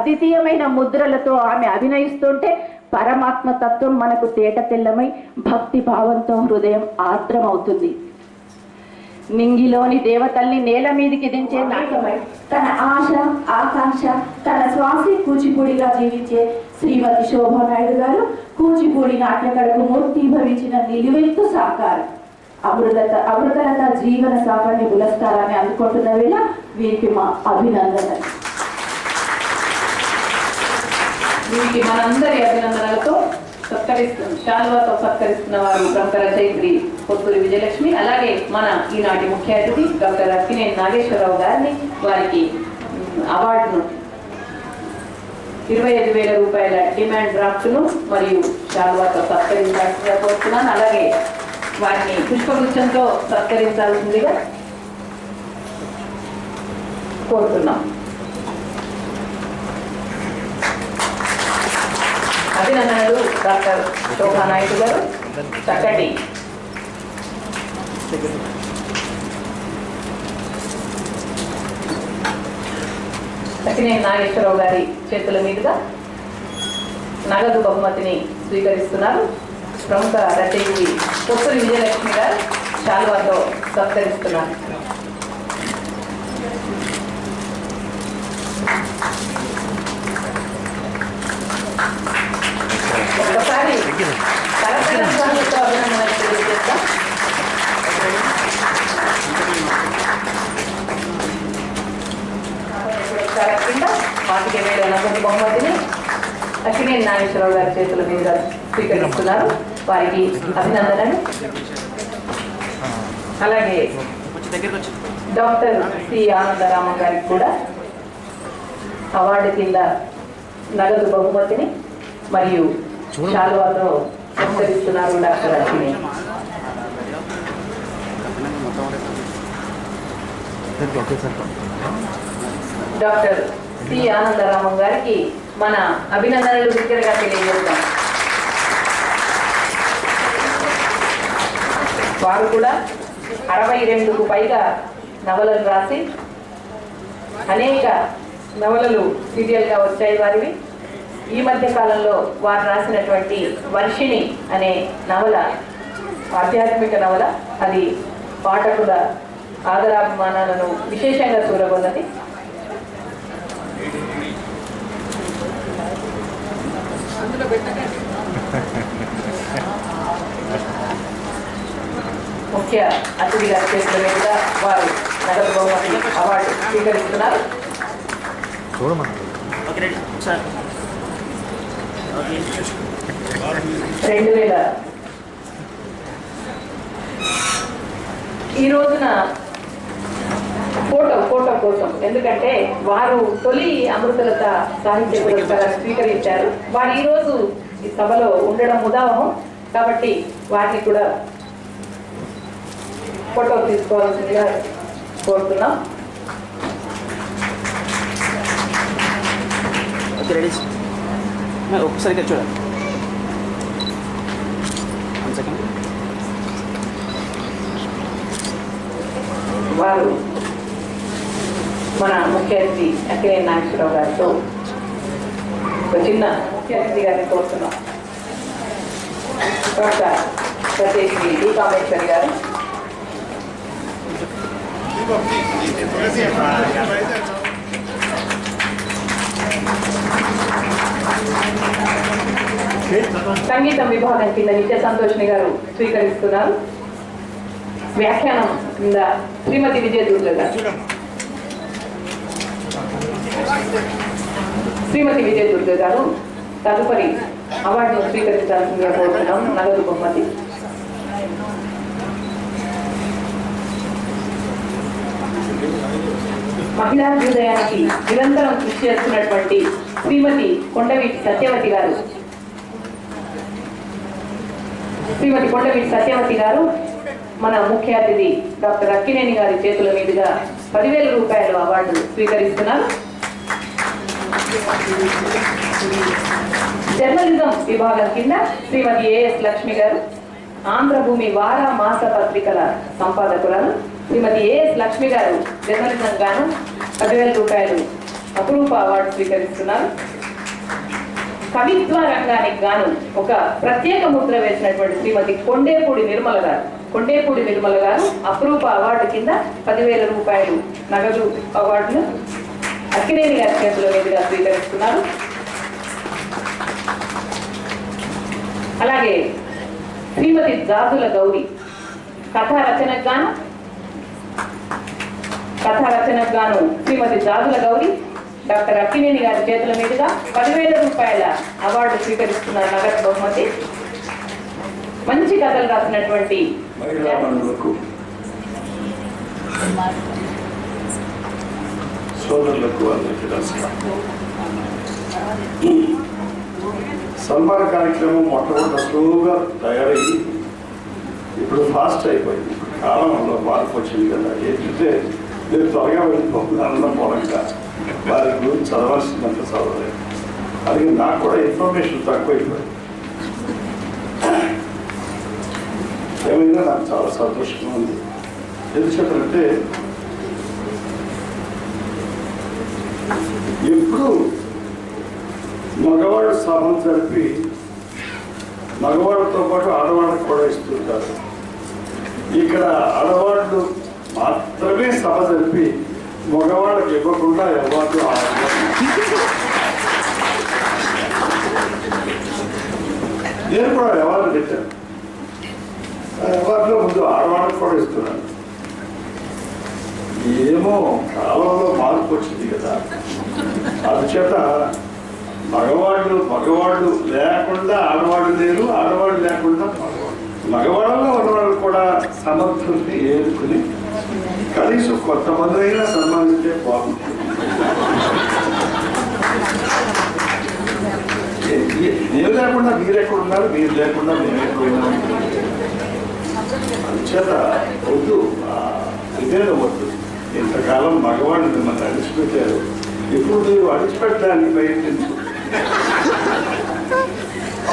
అద్వితీయమైన ముద్రలతో ఆమె అభినయిస్తుంటే పరమాత్మ తత్వం మనకు తేట తెల్లమై భక్తి భావంతో హృదయం ఆర్ద్రమవుతుంది. నింగిలోని దేవతల్ని నేల మీదికి దించే నాయకమై తన ఆశ ఆకాంక్ష తన శ్వాసే కూచిపూడిగా జీవించే శ్రీమతి శోభానాయుడు గారు కూచిపూడి నాట్యకళకు మూర్తిభవించిన నిలువెత్తు సాకారం. అమృతలత జీవన సాఫల్య పురస్కారాన్ని అందుకుంటున్న వేళ వీరికి మా అభినందనలు. వీరికి మనందరి అభినందనలతో శాల్వాతో సత్కరిస్తున్న వారు ప్రముఖ రచయిత్రి పొత్తూరి విజయలక్ష్మి, అలాగే మన ఈనాటి ముఖ్య అతిథి డాక్టర్ అక్కినేని నాగేశ్వరరావు గారిని వారికి అవార్డును 25,000 రూపాయల డిమాండ్ డ్రాఫ్ట్ను మరియు శాల్వాతో సత్కరించాల్సిందిగా కోరుతున్నాను. అలాగే వారిని పుష్పగుచ్చంతో సత్కరించాల్సిందిగా కోరుతున్నాం. అభినందనలు డాక్టర్ శోభానాయుడు గారు. చక్కటి అక్కినేని నాగేశ్వరరావు గారి చేతుల మీదుగా నగదు బహుమతిని స్వీకరిస్తున్నారు. ప్రముఖ రచయిత్రి పొత్తూరి విజయలక్ష్మి గారు శాల్వాతో సత్కరిస్తున్నారు. ఒకసారి కరస్వామితో అభినందనలు తెలియజేస్తాం. కింద 25,000 నగదు బహుమతిని అక్కినేని నాగేశ్వరరావు గారి చేతుల మీదుగా స్వీకరిస్తున్నారు. వారికి అభినందనలు. అలాగే డాక్టర్ సి ఆనందరామ గారికి కూడా అవార్డు కింద నగదు బహుమతిని మరియు శాలువాతో సత్కరిస్తున్నారు డాక్టర్ అక్కినేని. డాక్టర్ సి ఆనందరామం గారికి మన అభినందనలు బిగ్గరగా తెలియజేస్తాం. వారు కూడా 62కు పైగా నవలలు రాసి అనేక నవలలు సీరియల్గా వచ్చాయి వారివి. ఈ మధ్య కాలంలో వారు రాసినటువంటి వర్షిణి అనే నవల ఆధ్యాత్మిక నవల, అది పాఠకుల ఆదరాభిమానాలను విశేషంగా చూరగొన్నది. ముఖ్య అతిథి గారి చేతుల మీదుగా వారు నగదు బహుమతి అవార్డు స్వీకరిస్తున్నారు. 2000 ఈ రోజున ఫోటో కోసం, ఎందుకంటే వారు తొలి అమృతలత సాహిత్య పురస్కారాన్ని స్వీకరించారు. వారు ఈరోజు ఈ సభలో ఉండడం ఉదాహరణ కాబట్టి వారిని కూడా ఫోటో తీసుకోవాల్సిందిగా కోరుతున్నాం. ఒకసారిగా చూడండి. వారు మన ముఖ్య అతిథి అక్కినేని నాగేశ్వరరావు గారితో ఒక చిన్న ముఖ్య అతిథి గారిని కోరుతున్నాం. డాక్టర్ రచయిత్రి డి కామేశ్వరి గారు. సంగీతం విభాగం కింద నిత్య సంతోషిని గారు స్వీకరిస్తున్నారు. వ్యాఖ్యానం కింద శ్రీమతి విజయదుర్గ గారు. శ్రీమతి విజయదుర్గ గారు తదుపరి అవార్డును స్వీకరించాల్సిందిగా కోరుతున్నాం. నగదు బహుమతి. మహిళా హృదయానికి నిరంతరం కృషి చేస్తున్నటువంటి శ్రీమతి కొండవీటి సత్యవతి గారు. శ్రీమతి కొండవీటి సత్యవతి గారు మన ముఖ్య అతిథి డాక్టర్ అక్కినేని గారి చేతుల మీదుగా 10,000 రూపాయల అవార్డు స్వీకరిస్తున్నారు. జర్నలిజం విభాగం కింద శ్రీమతి ఏఎస్ లక్ష్మి గారు. ఆంధ్రభూమి వార మాస పత్రికల సంపాదకురాలు శ్రీమతి ఏఎస్ లక్ష్మి గారు జర్నలిజం గాను 10,000 రూపాయలు అపురూప అవార్డు స్వీకరిస్తున్నారు. కవిత్వ రంగానికి గాను ఒక ప్రత్యేక ముద్ర వేసినటువంటి శ్రీమతి కొండేపూడి నిర్మల గారు అపురూప అవార్డు కింద 10,000 రూపాయలు నగదు అవార్డును అక్కినేని గారి చేతుల మీదుగా స్వీకరిస్తున్నారు. అలాగే శ్రీమతి జాజుల గౌరి కథా రచనకు గాను శ్రీమతి జాజుల గౌరి డాక్టర్ అక్కినేని గారి చేతుల మీదుగా 10,000 రూపాయల అవార్డు స్వీకరిస్తున్నారు. నగదు బహుమతి. మంచి కథలు రాసినటువంటి సోదరులకు అందరికీ నమస్కారం. సన్మాన కార్యక్రమం మొట్టమొదటి స్లోగా తయారయ్యి ఇప్పుడు ఫాస్ట్ అయిపోయింది. కాలంలో మార్పు వచ్చింది కదా. ఏంటంటే నేను త్వరగా వెళ్ళిపోతున్నాను మూలంగా వారి గురించి చదవాల్సిందంత చదవలేదు. అలాగే నాకు కూడా ఇన్ఫర్మేషన్ తక్కువైపోయింది. ఏమైనా నాకు చాలా సంతోషంగా ఉంది. ఎందుకంటే ఎప్పుడు మగవాడు సభను జరిపి మగవాళ్ళతో పాటు ఆడవాళ్ళకు కూడా ఇస్తుంటారు. ఇక్కడ ఆడవాళ్ళు మాత్రమే సభ జరిపి మగవాళ్ళకి ఇవ్వకుండా అవార్డు నేను కూడా అవార్డు పెట్టాను. అవార్డులో ముందు ఆడవాళ్ళకు కూడా ఇస్తున్నాను. ఏమో కాలంలో మార్పు వచ్చింది కదా. అందుచేత మగవాళ్ళు లేకుండా ఆడవాళ్ళు లేరు, ఆడవాళ్ళు లేకుండా మగవాళ్ళలో ఉన్నవాళ్ళు కూడా సమర్థుల్ని ఏరుకుని కనీసం కొంతమంది అయినా సన్మానిస్తే బాగుంటుంది. నేను లేకుండా మీరు ఎక్కడ ఉన్నారు, మీరు లేకుండా మేము ఎక్కడ ఉన్నాం. అందుచేత వద్దు, ఇదే వద్దు. ఇంతకాలం మగవాళ్ళు మిమ్మల్ని అడిచిపెట్టారు. ఇప్పుడు మీరు అడిచిపెట్టడానికి ప్రయత్నించు.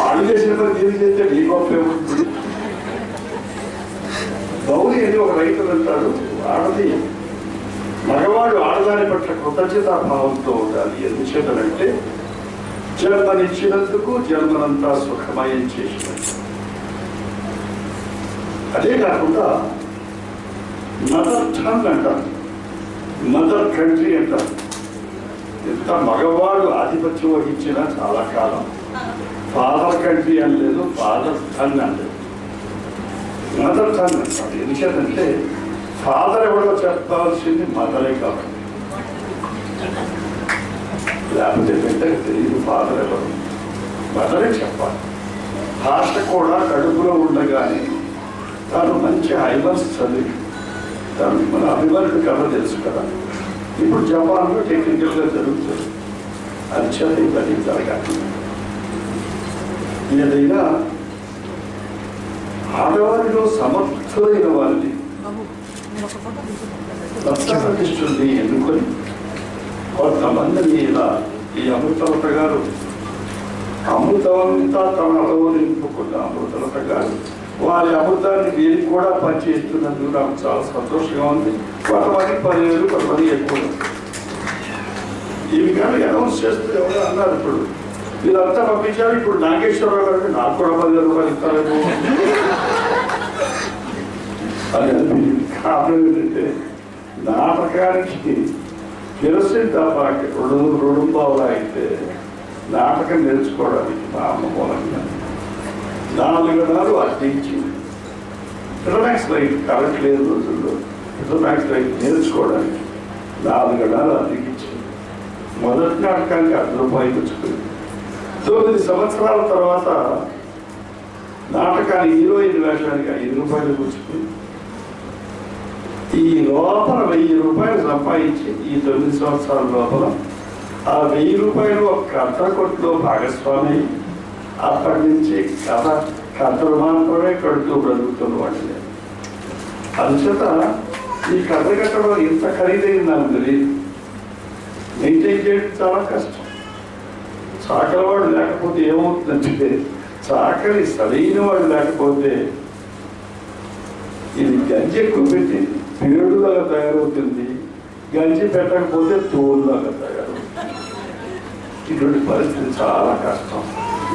ఆడు చేసిన మీరు చేస్తే మీ గొప్ప ఏముంటుంది. గౌరీ అని ఒక రైతు అంటాడు, ఆడది మగవాడు ఆడదాని పట్ల కృతజ్ఞతాభావంతో ఉండాలి. ఎందుచేతనంటే జన్మనిచ్చినందుకు జన్మనంతా సుఖమయం చేసినట్టు. అదే కాకుండా మదర్ టంగ్ అంటారు, మదర్ కంట్రీ అంటారు. ఎంత మగవాడు ఆధిపత్యం వహించినా చాలా కాలం ఫాదర్ కంట్రీ అని లేదు, ఫాదర్ టంగ్ అని లేదు, మదర్ టంగ్ అంటారు. ఎందుకంటే ఫాదర్ ఎవరో చెప్పాల్సింది మదరే కాబట్టి. లేకపోతే బిడ్డకి తెలియదు ఫాదర్ ఎవరు, మదరే చెప్పాలి. భాష కూడా కడుపులో ఉండగానే తాను మంచి ఐవర్స్ చదివి తను మన అభిమానుడు కథ తెలుసు కదా. ఇప్పుడు జపాన్లో టెక్నికల్గా జరుగుతుంది. అంచేత ఇవన్నీ జరగాలి. ఏదైనా ఆడవారిలో సమర్థులైన వారిని ప్రతిష్ఠిస్తుంది ఎన్నుకొని కొంతమందిని ఇలా ఈ అమృతలత గారు అమృతమంతా తనలో నింపుకున్న అమృతలత గారు వారి అమృతాన్ని వీరికి కూడా పనిచేస్తున్నందుకు నాకు చాలా సంతోషంగా ఉంది. కొంతమంది 10,000, కొంతమంది ఎక్కువ. ఇవి కానీ అనౌన్స్ చేస్తూ ఎవరో అన్నారు. ఇప్పుడు వీళ్ళంతా పంపించారు. ఇప్పుడు నాగేశ్వరరావు గారికి నాకు కూడా 10,000 రూపాయలు ఇస్తారేమో అని అనిపించింది. కారణం ఏంటంటే నాటకానికి కిరసిన్ తప్ప 2 పావులు అయితే నాటకం నేర్చుకోవడానికి మా అమ్మ మూలంగా 4 గంటలు అర్థించి క్లైమాక్స్ లైట్ కరెంట్ లేని రోజుల్లో క్లైమాక్స్ లైట్ నేర్చుకోవడానికి 4 గంటలు అర్థించి మొదటి నాటకానికి 10 రూపాయలు పుచ్చుకుంది. 9 సంవత్సరాల తర్వాత నాటకాన్ని హీరోయిన్ వేషానికి 5 రూపాయలు పుచ్చుకుంది. ఈ లోపల 1000 రూపాయలు సంపాదించి ఈ 9 సంవత్సరాల లోపల ఆ 1000 రూపాయలు ఒక కథ కొట్లో భాగస్వామి. అప్పటి నుంచి కథలు మాత్రమే కడుతూ బ్రతుకుతున్న వాటిని. అందుచేత ఈ కథ కట్టడం ఇంత ఖరీదైంది నాకు తెలియదు. మెయింటైన్ చేయడం చాలా కష్టం. చాకలి వాడు లేకపోతే ఏమవుతుందంటే చాకలి సరైన వాడు లేకపోతే ఇది గంజి ఎక్కువ పెట్టి పేడులాగా తయారవుతుంది. గంజి పెట్టకపోతే తోలులాగా తయారవుతుంది. ఇటువంటి పరిస్థితి చాలా కష్టం.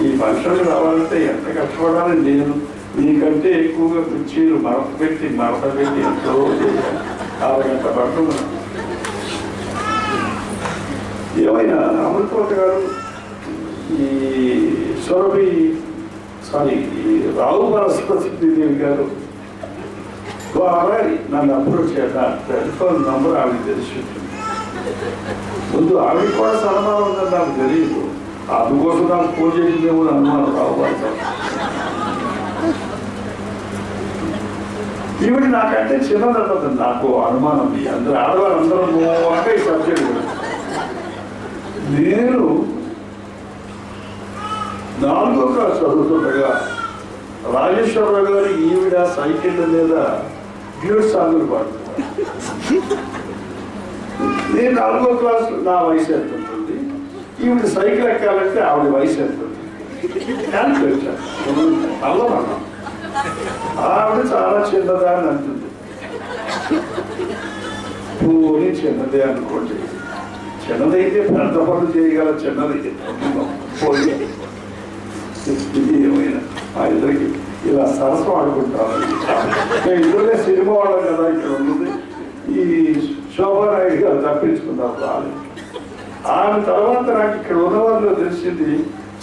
ఈ ఫంక్షన్కి రావాలంటే ఎంత కష్టపడాలి. నేను మీకంటే ఎక్కువగా కుర్చీలు మడత పెట్టి ఎంతో అరగంట పడుతున్నాను. ఏమైనా అమృతవతి గారు ఈ రావు సరస్వతీదేవి గారు వారి నన్ను అప్రోచ్ చేయాలి. టెలిఫోన్ నంబర్ ఆవిడ తెలిసి ముందు ఆవిడ కూడా సన్మానం ఉందని నాకు తెలియదు. అందుకోసం నాకు ఫోన్ చేసిందేమో అనుమానం రావు గారు. ఈవిడ నాకంటే చిన్నదన్నది నాకు అనుమానం. అందరూ ఆడవాళ్ళందరూ అంటే ఈ సబ్జెక్ట్ నేను 4వ క్లాస్ చదువుతుండగా రాజేశ్వరరావు గారు ఈవిడ సైకిళ్ళ మీద డ్యూట్ సాంగులు పాడుతున్నారు. నేను 4వ క్లాస్ నా వయసు ఎంత ఉంటుంది, ఈవిడ సైకిల్ ఎక్కాలంటే ఆవిడ వయసు ఎంత ఉంటుంది అల్లమన్నా. ఆవిడ చాలా చిన్నదా అని అంటుంది. పోనీ చిన్నదే అనుకోండి, చిన్నదైతే పెద్ద పనులు చేయగల చిన్నది పోయి ఏమైనా మా ఇద్దరికి ఇలా సరస్సు ఆడుకుంటాను. ఇద్దరే సినిమా వాళ్ళం కదా ఇక్కడ ఉన్నది. ఈ శోభానాయుడు గారు తప్పించుకున్నారు రాలేదు. ఆమె తర్వాత నాకు ఇక్కడ ఉన్నవారిలో తెలిసింది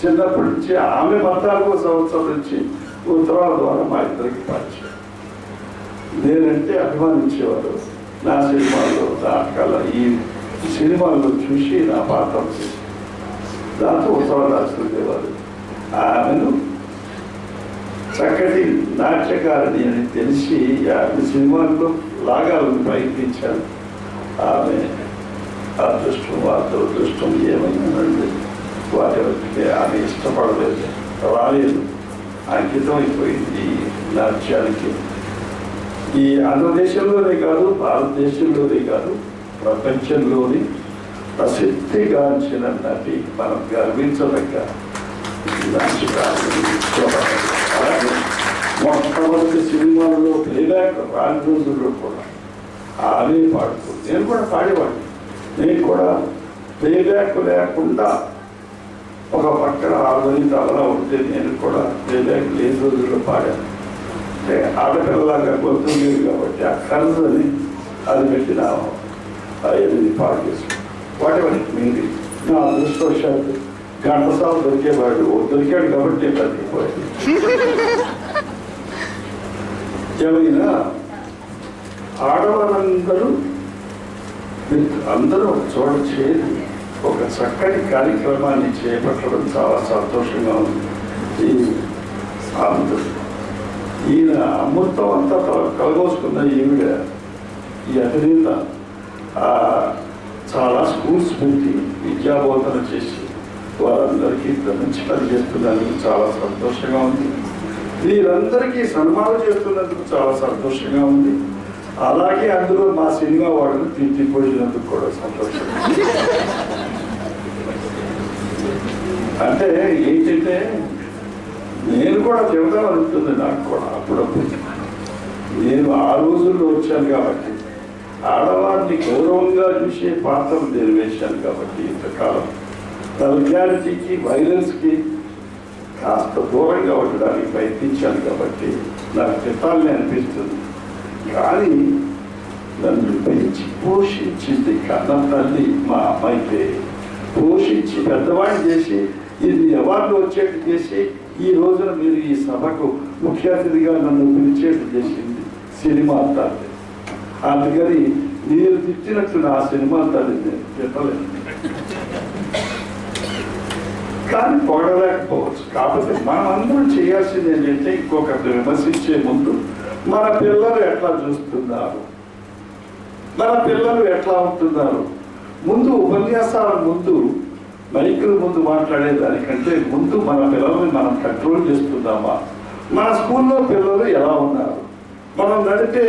చిన్నప్పటి నుంచి ఆమె 14వ సంవత్సరం నుంచి ఉత్తరాల ద్వారా మా ఇద్దరికి పరిచయం. నేనంటే అభిమానించేవారు. నా సినిమాల్లో దానికల్లా ఈ సినిమాల్లో చూసి నా పాత్ర చేసి దాంతో ఉత్తరాలు రాసుకునేవారు. ఆమెను చక్కటి నాట్యకారిణి అని తెలిసి ఆమె సినిమాల్లో లాగాలను ప్రయత్నించాను. ఆమె అదృష్టం దురదృష్టం ఏమైనా వాటి ఆమె ఇష్టపడలేదు, రాలేదు, అంకితం అయిపోయింది నాట్యానికి. ఈ ఆంధ్రదేశంలోనే కాదు, భారతదేశంలోనే కాదు, ప్రపంచంలోని ప్రసిద్ధిగాంచిన నటి, మనం గర్వించదగ్గ అలాగే మొట్టమొదటి సినిమాల్లో ప్లేబ్యాక్ రాని రోజుల్లో కూడా ఆమె పాడుతుంది. నేను కూడా పాడేవాడిని. నేను కూడా ప్లేబ్యాక్ లేకుండా ఒక పక్కన ఆర్మని తలలా ఉంటే నేను కూడా ప్లేబ్యాక్ లేని రోజుల్లో పాడాను. అంటే ఆడపిల్లలాగా గొంతుంది కాబట్టి ఆ కర్జని అది పెట్టిన అది పాడు చేసుకున్నాను. వాటి మీరు నా అదృష్టవశాత్తు ఘంటసాల దొరికేవాడు దొరికాడు కాబట్టి బతికిపోయాడు. ఏమైనా ఆడవాళ్ళందరూ అందరూ ఒక చోట చేరి ఒక చక్కటి కార్యక్రమాన్ని చేపట్టడం చాలా సంతోషంగా ఉంది. ఈయన అమృతం అంతా కలగోసుకున్న ఈవిడ ఈ అభినేత చాలా స్కూల్స్ పెట్టి విద్యాబోధన చేసి వారందరికీ మంచి పని చేస్తున్నందుకు చాలా సంతోషంగా ఉంది. వీరందరికీ సన్మానం చేస్తున్నందుకు చాలా సంతోషంగా ఉంది. అలాగే అందులో మా సినిమా వాళ్ళని తీర్చిపోయినందుకు కూడా సంతోషంగా ఉంది. అంటే ఏంటంటే నేను కూడా చెబుదాం అనుకుంటుంది నాకు కూడా అప్పుడప్పుడు. నేను ఆ రోజుల్లో వచ్చాను కాబట్టి ఆడవారిని గౌరవంగా చూసే పాత్రలు నేను వేశాను కాబట్టి ఇంతకాలం వల్గారిటీకి వైలెన్స్కి కాస్త దూరంగా ఉండడానికి ప్రయత్నించాను కాబట్టి నాకు చెప్పాలని అనిపిస్తుంది. కానీ నన్ను పెంచి పోషించింది కన్న తల్లి మా అమ్మాయితే పోషించి పెద్దవాడిని చేసి ఇది అవార్డులు వచ్చేట్టు చేసి ఈ రోజున మీరు ఈ సభకు ముఖ్య అతిథిగా నన్ను పిలిచేట్టు చేసింది సినిమా తల్లి. అందుకని మీరు తిట్టినట్టు నా సినిమా తల్లి నేను చెప్పలేదు, కానీ పొగడలేకపోవచ్చు. కాకపోతే మనం అందరం చేయాల్సింది ఏంటంటే ఇంకొకరిని విమర్శించే ముందు మన పిల్లలు ఎట్లా చూస్తున్నారు, మన పిల్లలు ఎట్లా ఉంటున్నారు, ముందు ఉపన్యాసాల ముందు మైకుల ముందు మాట్లాడేదానికంటే ముందు మన పిల్లల్ని మనం కంట్రోల్ చేస్తున్నామా, మన స్కూల్లో పిల్లలు ఎలా ఉన్నారు, మనం నడిపే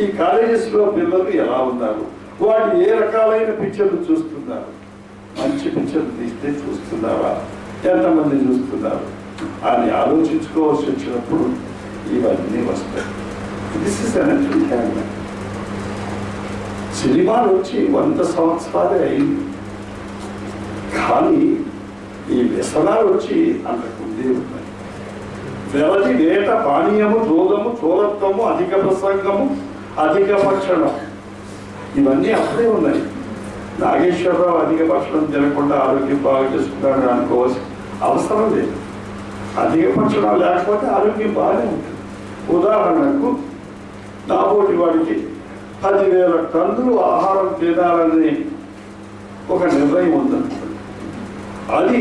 ఈ కాలేజెస్లో పిల్లలు ఎలా ఉన్నారు, వాళ్ళు ఏ రకాలైన పిక్చర్లు చూస్తున్నారు, మంచి పిక్చర్లు తీస్తే చూస్తున్నారా, ఎంతమంది చూస్తున్నారు అని ఆలోచించుకోవాల్సి వచ్చినప్పుడు ఇవన్నీ వస్తాయి. This is an entertainment. సినిమాలు వచ్చి 100 సంవత్సరాలే అయింది, కానీ ఈ వ్యసనాలు వచ్చి అంతకుందే ఉన్నాయి. వ్యవధి వేట పానీయము జోదము చోరత్వము అధిక ప్రసంగము అధిక భక్షణం ఇవన్నీ అప్పుడే ఉన్నాయి. నాగేశ్వరరావు అధిక భక్షణం తినకుండా ఆరోగ్యం బాగా చేసుకుంటాడని అనుకోవాల్సిన అవసరం లేదు. అధిక భక్షణం లేకపోతే ఆరోగ్యం బాగానే ఉంటుంది. ఉదాహరణకు నాబోటి వాడికి 10,000 టన్నులు ఆహారం తినాలని ఒక నిర్ణయం ఉందనుకోండి. అది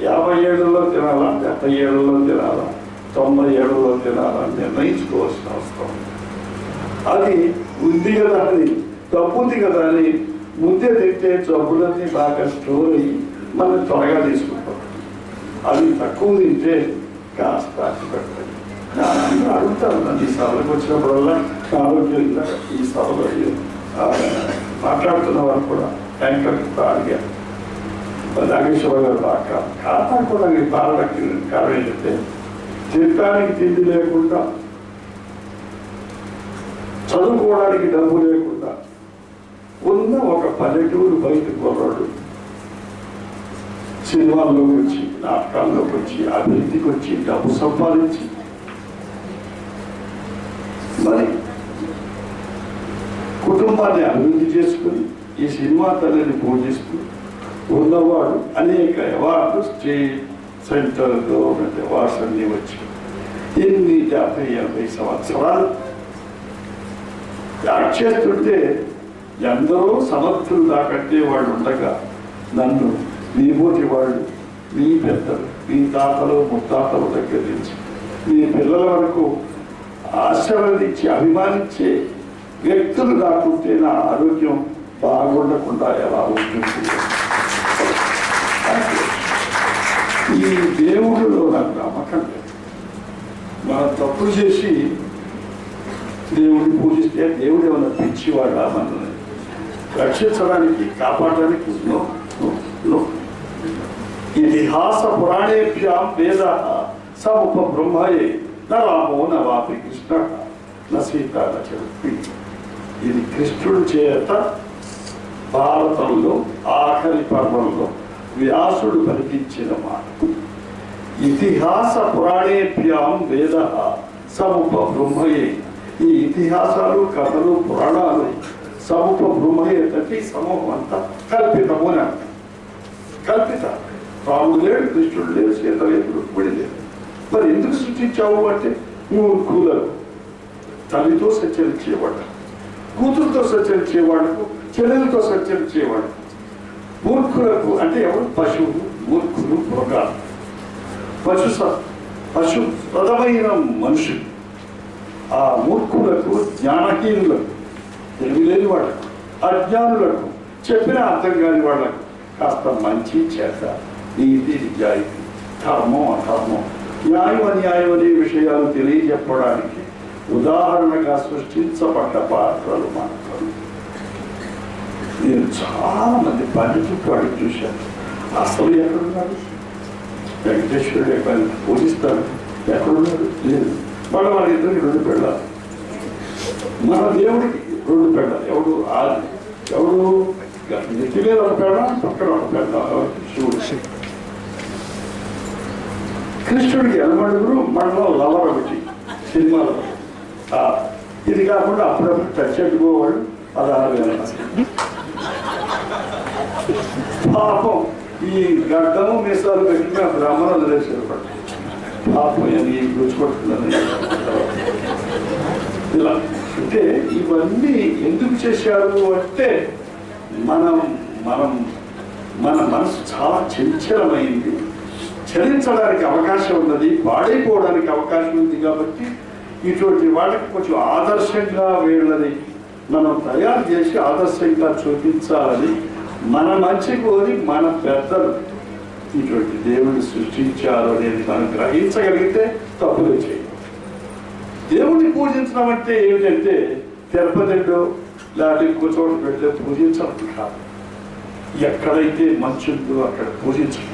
50 ఏళ్లలో తినాలా, 70 ఏళ్లలో తినాలా, 90 ఏళ్లలో తినాలా నిర్ణయించుకోవాల్సిన అవసరం. అది ఉంది కదా అని డబ్బుంది కదా అని ముందే తింటే జబ్బులన్నీ బాగా స్టోర్ అయ్యి మనం త్వరగా తీసుకుంటాం. అది తక్కువ తింటే కాస్త పెడతాయి. అడుగుతాను నన్ను ఈ సభలకు వచ్చినప్పుడల్లా ఆరోగ్యంగా ఈ సభలో మాట్లాడుతున్న వారు కూడా యాంకర్ అడిగారు. నాగేశ్వర గారు బాగా కాపాడుకోవడానికి బాలకి కారణం ఏంటంటే తినడానికి తిండి లేకుండా చదువుకోవడానికి డబ్బు లేకుండా ఉన్న ఒక పల్లెటూరు బయట కుర్రాడు సినిమాల్లోకి వచ్చి నాటకాల్లోకి వచ్చి అభివృద్ధికి వచ్చి డబ్బు సంపాదించి మరి కుటుంబాన్ని అభివృద్ధి చేసుకుని ఈ సినిమా తల్లిని పూజిస్తూ ఉన్నవాడు అనేక award state central government awards అన్నీ వచ్చి 80 సంవత్సరాలు యాక్ట్ చేస్తుంటే ఎందరో సమర్థులు నాకంటే వాళ్ళు ఉండగా నన్ను నీబోటి వాళ్ళు మీ పెద్దలు మీ తాతలు ముత్తాతల దగ్గర నుంచి మీ పిల్లల వరకు ఆశీర్వదించి అభిమానించే వ్యక్తులు కాకుంటే నా ఆరోగ్యం బాగుండకుండా ఎలా ఉంటుంది? ఈ దేవుడిలో నాకు నమ్మకం లేదు. మనం తప్పులు చేసి దేవుడిని పూజిస్తే దేవుడు ఏమైనా పిచ్చివాడా మనల్ని రక్షించడానికి కాపాడడానికి ఇతిహాస పురాణేభ్యాం వేద సముప బ్రహ్మయే నరామో నవాపి కృష్ణ నసీత నచరుపి. ఇది కృష్ణుడి చేత భారతంలో ఆఖరి పర్వంలో వ్యాసుడు పలికించిన మాట. ఇతిహాస పురాణేభ్యాం వేద సముప బ్రహ్మయే. ఈ ఇతిహాసాలు కథలు పురాణాలు సముప బ్రహ్మయే అంటే సమూహం అంతా కల్పితము అని అంటారు. కల్పిత రాముడు లేడు, కృష్ణుడు లేడు, సీత లేదు, రుక్మిణి లేదు. మరి ఎందుకు సృష్టించావు అంటే మూర్ఖులకు తల్లితో సంచరించేవాడు, కూతురుతో సంచరించేవాడుకు, చెల్లెలతో సంచరించేవాడు. మూర్ఖులకు అంటే ఎవరు? పశువులు, మూర్ఖులు, మృగాలు. పశు ప్రథమైన మనుషులు. ఆ మూర్ఖులకు, జ్ఞానహీనులకు, తెలివిలేని వాళ్ళకు, అజ్ఞానులకు, చెప్పిన అర్థం కాని వాళ్ళకు కాస్త మంచి చేత నీతి నిజాయితీ, ధర్మం అధర్మం, న్యాయం అన్యాయం అనే విషయాలు తెలియజెప్పడానికి ఉదాహరణగా సృష్టించబడ్డ పాత్రలు మాత్రం. నేను చాలా మంది పండితులు అడిగి చూశాను. అసలు ఎక్కడున్నాడు? వెంకటేశ్వరుడు ఎక్కడ పూజిస్తాడు, ఎక్కడున్నాడు? లేదు. వాళ్ళ ఇద్దరికి 2 పెళ్ళాలి. మన దేవుడికి 2 పెళ్ళాలి. ఎవడు నెత్తి మీద ఒక పెళ్ళ, పక్కన ఒక పెళ్ళ, శివుడు. కృష్ణుడికి ఎనమడుగురు, మనలో లవర్ ఒకటి సినిమాలో. ఇది కాకుండా అప్పుడప్పుడు టచ్ అడ్డుకోవాడు 16,000. పాపం ఈ గడ్డము మీసాలు పెట్టిన బ్రాహ్మణ వదిలేసారు. పాపం అని గుర్తుపడుతుందని ఇలా అంటే ఇవన్నీ ఎందుకు చేశారు అంటే మన మనసు చాలా చంచలమైంది. చలించడానికి అవకాశం ఉన్నది, పాడైపోవడానికి అవకాశం ఉంది. కాబట్టి ఇటువంటి వాళ్ళకి కొంచెం ఆదర్శంగా వీళ్ళని మనం తయారు చేసి ఆదర్శంగా చూపించాలని మన మంచి కోరి మన పెద్దలు ఇటువంటి దేవుడిని సృష్టించారు అనేది మనం గ్రహించగలిగితే తప్పులు చేయాలి. దేవుడిని పూజించడం అంటే ఏమిటంటే తిరుపతిలో లేకపోతే ఇంకో చోట పెడితే పూజించడం కాదు. ఎక్కడైతే మంచి ఉందో అక్కడ పూజించడం,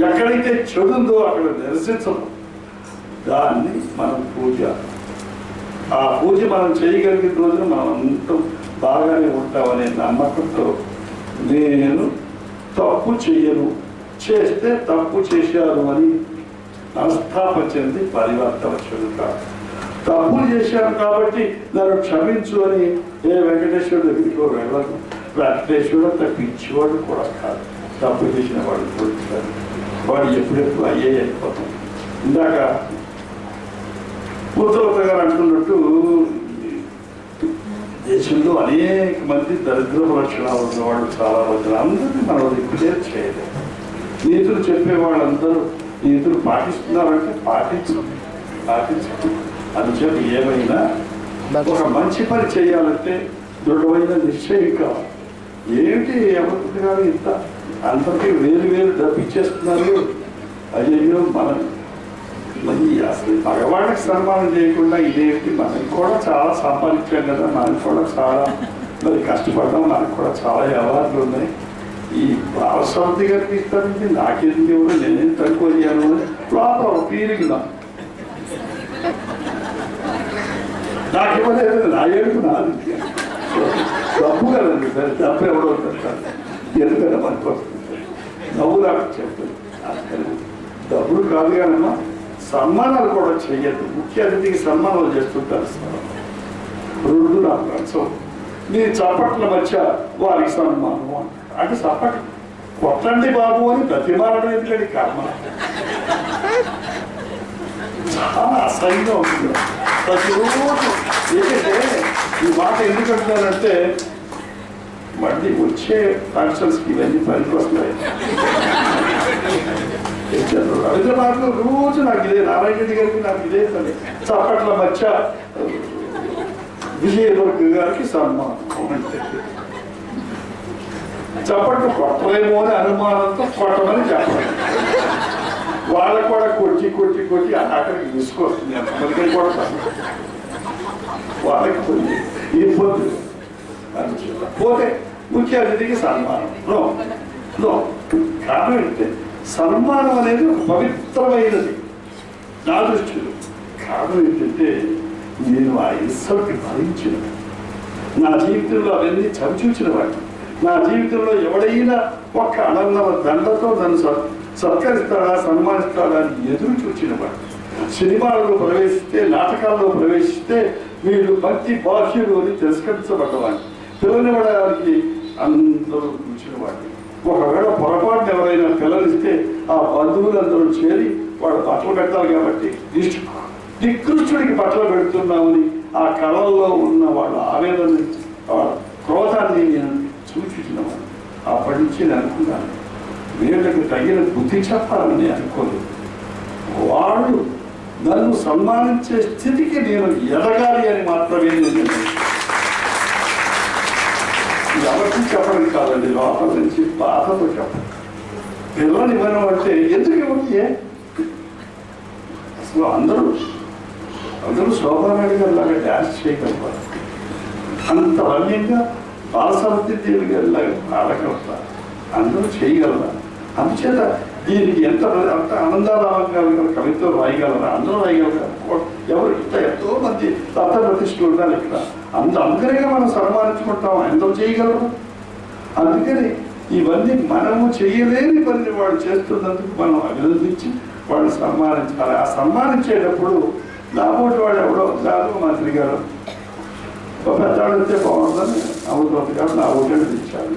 ఎక్కడైతే చెడు ఉందో అక్కడ నిరసించడం, దాన్ని మనం పూజ. ఆ పూజ మనం చేయగలిగిన రోజున మనం అంతా బాగానే ఉంటామనే నమ్మకంతో నేను తప్పు చెయ్యను, చేస్తే తప్పు చేశారు అని మనస్తాపం చెంది పరివర్తన చెందుతారు. తప్పులు చేశాను కాబట్టి నన్ను క్షమించు అని ఏ వెంకటేశ్వరుడు దగ్గరికి వెళ్ళదు. వెంకటేశ్వరుడు అంత పిచ్చివాడు కూడా కాదు. తప్పు చేసిన వాడు కొడుతాడు. వాడు ఎప్పుడెప్పుడు అయిపోతాం. ఇందాక పూర్తవత గారు అంటున్నట్టు దేశంలో అనేక మంది దరిద్ర లక్షణాలు ఉన్నవాళ్ళు చాలా మంది. అందరినీ మనం రిక్వెస్ట్ చేయలేదు. నీతులు చెప్పే వాళ్ళందరూ నీతులు పాటిస్తున్నారంటే పాటించండి. అందుచేత ఏమైనా ఒక మంచి పని చేయాలంటే దృఢమైన నిశ్చయం కావాలి. ఏమిటి ఎవరి గారు ఇంత అందరికీ వేరు డబ్బు ఇచ్చేస్తున్నారు. అయ్యో మనం మరి అసలు మగవాళ్ళకి సన్మానం చేయకుండా ఇదేమిటి? మనకి కూడా చాలా సంపాదించాం కదా, మనకి కూడా చాలా మరి కష్టపడ్డాం, మనకు కూడా చాలా అవార్డులు ఉన్నాయి. ఈ బాలస్వామి గారికి ఇస్తానంటే నాకెందుకు ఎవరు, నేనేం తక్కువ చేయాలి అని లోపల ఒక ఫీలింగ్ నాకేమలేదు. నా ఏడుపు నాది డబ్బు కదండి, సరే డబ్బు ఎవడో ఎందుకన్నా మనకు వస్తుంది. నవ్వు నాకు చెప్తాను. డబ్బులు కాదు కానమ్మా, సన్మానాలు కూడా చెయ్యద్దు. ముఖ్య అతిథికి సన్మానాలు చేస్తుంటారు. రెండు నాకు నచ్చవు. నీ చప్పట్ల మధ్య వారికి సన్మానం అంటే చప్పట్లు కొట్టండి బాబు అని ప్రతిమానడం ఎందుకండి కర్మ. చాలా అసహ్యంగా ఉంటుంది ప్రతిరోజు. ఏంటంటే ఈ మాట ఎందుకు అంటున్నానంటే మళ్ళీ వచ్చే ఫంక్షన్స్కి ఇవన్నీ పనికి వస్తాయి. రవీంద్రనాథ్లో రోజు నాకు ఇదే, నారాయణ రెడ్డి గారికి నాకు ఇదే పని. చప్పట్ల మధ్య విజయదుర్గ గారికి సన్మానం అంటే చప్పట్లు కొట్టలేమో అని అనుమానంతో కొట్టమని చెప్పాలి. వాళ్ళకు కూడా కొట్టి అక్కడికి తీసుకొస్తుంది. ఎంతమందికి కొడతాను వాళ్ళకి కొన్ని ఇబ్బందులు పోతే ముఖ్య అతిథికి సన్మానం నో. కారణం ఏంటంటే సన్మానం అనేది ఒక పవిత్రమైనది నా దృష్టిలో. కారణం ఏంటంటే నేను ఆ ఇన్సల్ట్ భరించిన, నా జీవితంలో అవన్నీ చవిచూచిన వాడిని. నా జీవితంలో ఎవడైనా ఒక్క అనందమ దండతో నన్ను సత్కరిస్తాడా సన్మానిస్తాడా అని ఎదురు చూచిన వాడు. సినిమాలలో ప్రవేశిస్తే, నాటకాల్లో ప్రవేశిస్తే వీళ్ళు భక్తి బాహ్యులు అని తిరస్కరించబడ్డవాడిని. పిల్లనివ్వడానికి అందరూ చూసిన వాడిని. ఒకవేళ పొరపాటున ఎవరైనా పిల్లలిస్తే ఆ బంధువులందరూ చేరి వాడు బట్టలు పెట్టాలి కాబట్టి నికృష్టుడికి బట్టలు పెడుతున్నామని ఆ కళల్లో ఉన్న వాళ్ళ ఆవేదన, క్రోధాన్ని నేను సూచించినవాడు. అప్పటి నుంచి నేను అనుకున్నాను వీళ్ళకి తగిన బుద్ధి చెప్పాలని అనుకోలేదు. వాళ్ళు నన్ను సన్మానించే స్థితికి నేను ఎదగాలి అని మాత్రమే నేను ఎవరికి చెప్పడం కాదండి, లోపల నుంచి బాధతో చెప్పడం. పిల్లలు ఇవ్వడం అంటే ఎందుకు ఇవ్వకే? అసలు అందరూ శోభారాణి గారు లాగా డ్యాన్స్ చేయగలుగుతారు, అంత రమ్యంగా బాలసరస్వతి దేవి గారి లాగా పాడగలుగుతారు, అందరూ చేయగలరా? అందుచేత దీనికి అంత ఆనందారామం గారు కవిత్వం రాయగలరా? అందరూ రాయగలరా? ఎవరు ఎంతో మంది దత్త ప్రతిష్ఠలు ఉన్నారు ఇక్కడ. అందరిగా మనం సన్మానించుకుంటాం, అందరూ చేయగలరు. అందుకని ఇవన్నీ మనము చేయలేని పని వాళ్ళు చేస్తున్నందుకు మనం అభినందించి వాళ్ళు సన్మానించాలి. ఆ సన్మానించేటప్పుడు నాబోటి వాడు ఎవడో కాదు, మంత్రి గారు ఒక పెద్దవాడు వస్తే బాగుంటుందని అమృతవతి గారు నా ఓటేళ్ళు తెచ్చారు.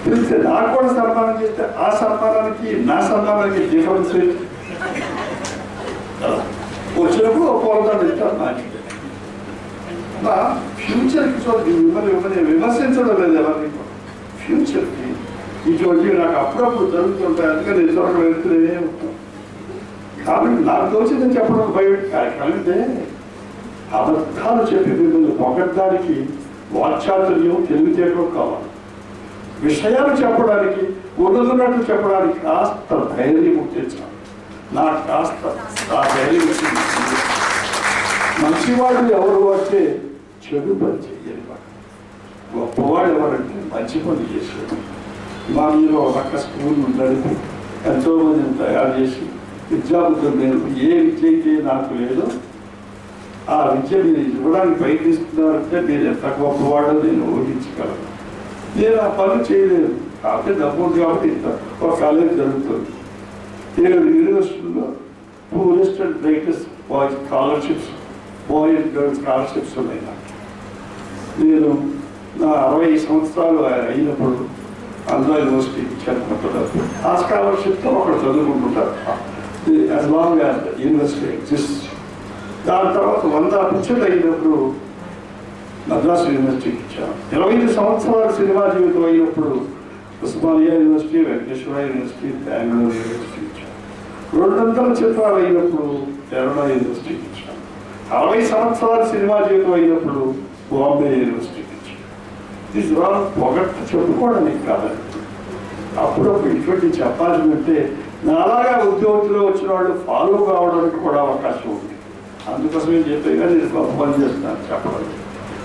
తెలిస్తే నాకు కూడా సన్మానం చేస్తే ఆ సన్మానానికి నా సన్మానానికి డిఫరెన్స్ వచ్చినప్పుడు ఒక పోరాటం ఇస్తారు. నా ఫ్యూచర్కి చూడండి, మిమ్మల్ని విమర్శించడం లేదు ఎవరిని. ఫ్యూచర్కి ఇటువంటివి నాకు అప్పుడప్పుడు జరుగుతుంటాయి. అందుకని ఇతరులకు వెళ్తూనే ఉంటాం. కాబట్టి నాకు తోచిందని చెప్పడం బయట కలిగితే అబద్ధాలు చెప్పి మిమ్మల్ని పొగడ్డానికి వాక్చాతుర్యం తెలివితేటం కావాలి. విషయాలు చెప్పడానికి, ఉన్నదన్నట్టు చెప్పడానికి కాస్త ధైర్యం పుట్టించాలి. నాకు కాస్త ఆ ధైర్యం మంచివాడు ఎవరు అంటే చెడు పని చెయ్యని వాడు, గొప్పవాడు ఎవరంటే మంచి పని చేసేవాడు. మా మీద ఒక పక్క స్కూల్ నడిపి ఎంతో మందిని తయారు చేసి విద్యాబుద్ధులు నేర్పి ఏ విద్య అయితే నాకు లేదో ఆ విద్య మీరు ఇవ్వడానికి ప్రయత్నిస్తున్నారంటే మీరు ఎంత గొప్పవాడో నేను ఊహించగలను. నేను ఆ పనులు చేయలేదు. కాబట్టి డబ్బు ఉంది కాబట్టి ఇంత ఒక కాలేజ్ జరుగుతుంది. 7 యూనివర్సిటీల్లో tourist and brightest boys scholarships, boy and girls scholarships ఉన్నాయి. నేను నా 60 సంవత్సరాలు అయినప్పుడు ఆంధ్ర యూనివర్సిటీకి ఇచ్చాను. ఆ స్కాలర్షిప్తో ఒకడు చదువుకుంటుంటారు as long as university exist. దాని తర్వాత 100% అయినప్పుడు మద్రాసు యూనివర్సిటీకి ఇచ్చాను. 25 సంవత్సరాల సినిమా జీవితం అయినప్పుడు Osmania university, Venkateswara university, Bengaluru university ఇచ్చాను. 200 చిత్రాలు అయినప్పుడు కేరళ యూనివర్సిటీకి ఇచ్చాను. 60 సంవత్సరాల సినిమా జీవితం అయినప్పుడు బాంబే యూనివర్సిటీకి ఇచ్చాను. ఇది పొగట్టు చెప్పుకోవడానికి కాదండి. అప్పుడప్పుడు ఇటువంటి చెప్పాల్సిందంటే నాలాగా ఉద్యోగంలో వచ్చిన వాళ్ళు ఫాలో కావడానికి కూడా అవకాశం ఉంది. అందుకోసమే చెప్పేగా నేను గొప్ప పని చేస్తున్నాను చెప్పడం.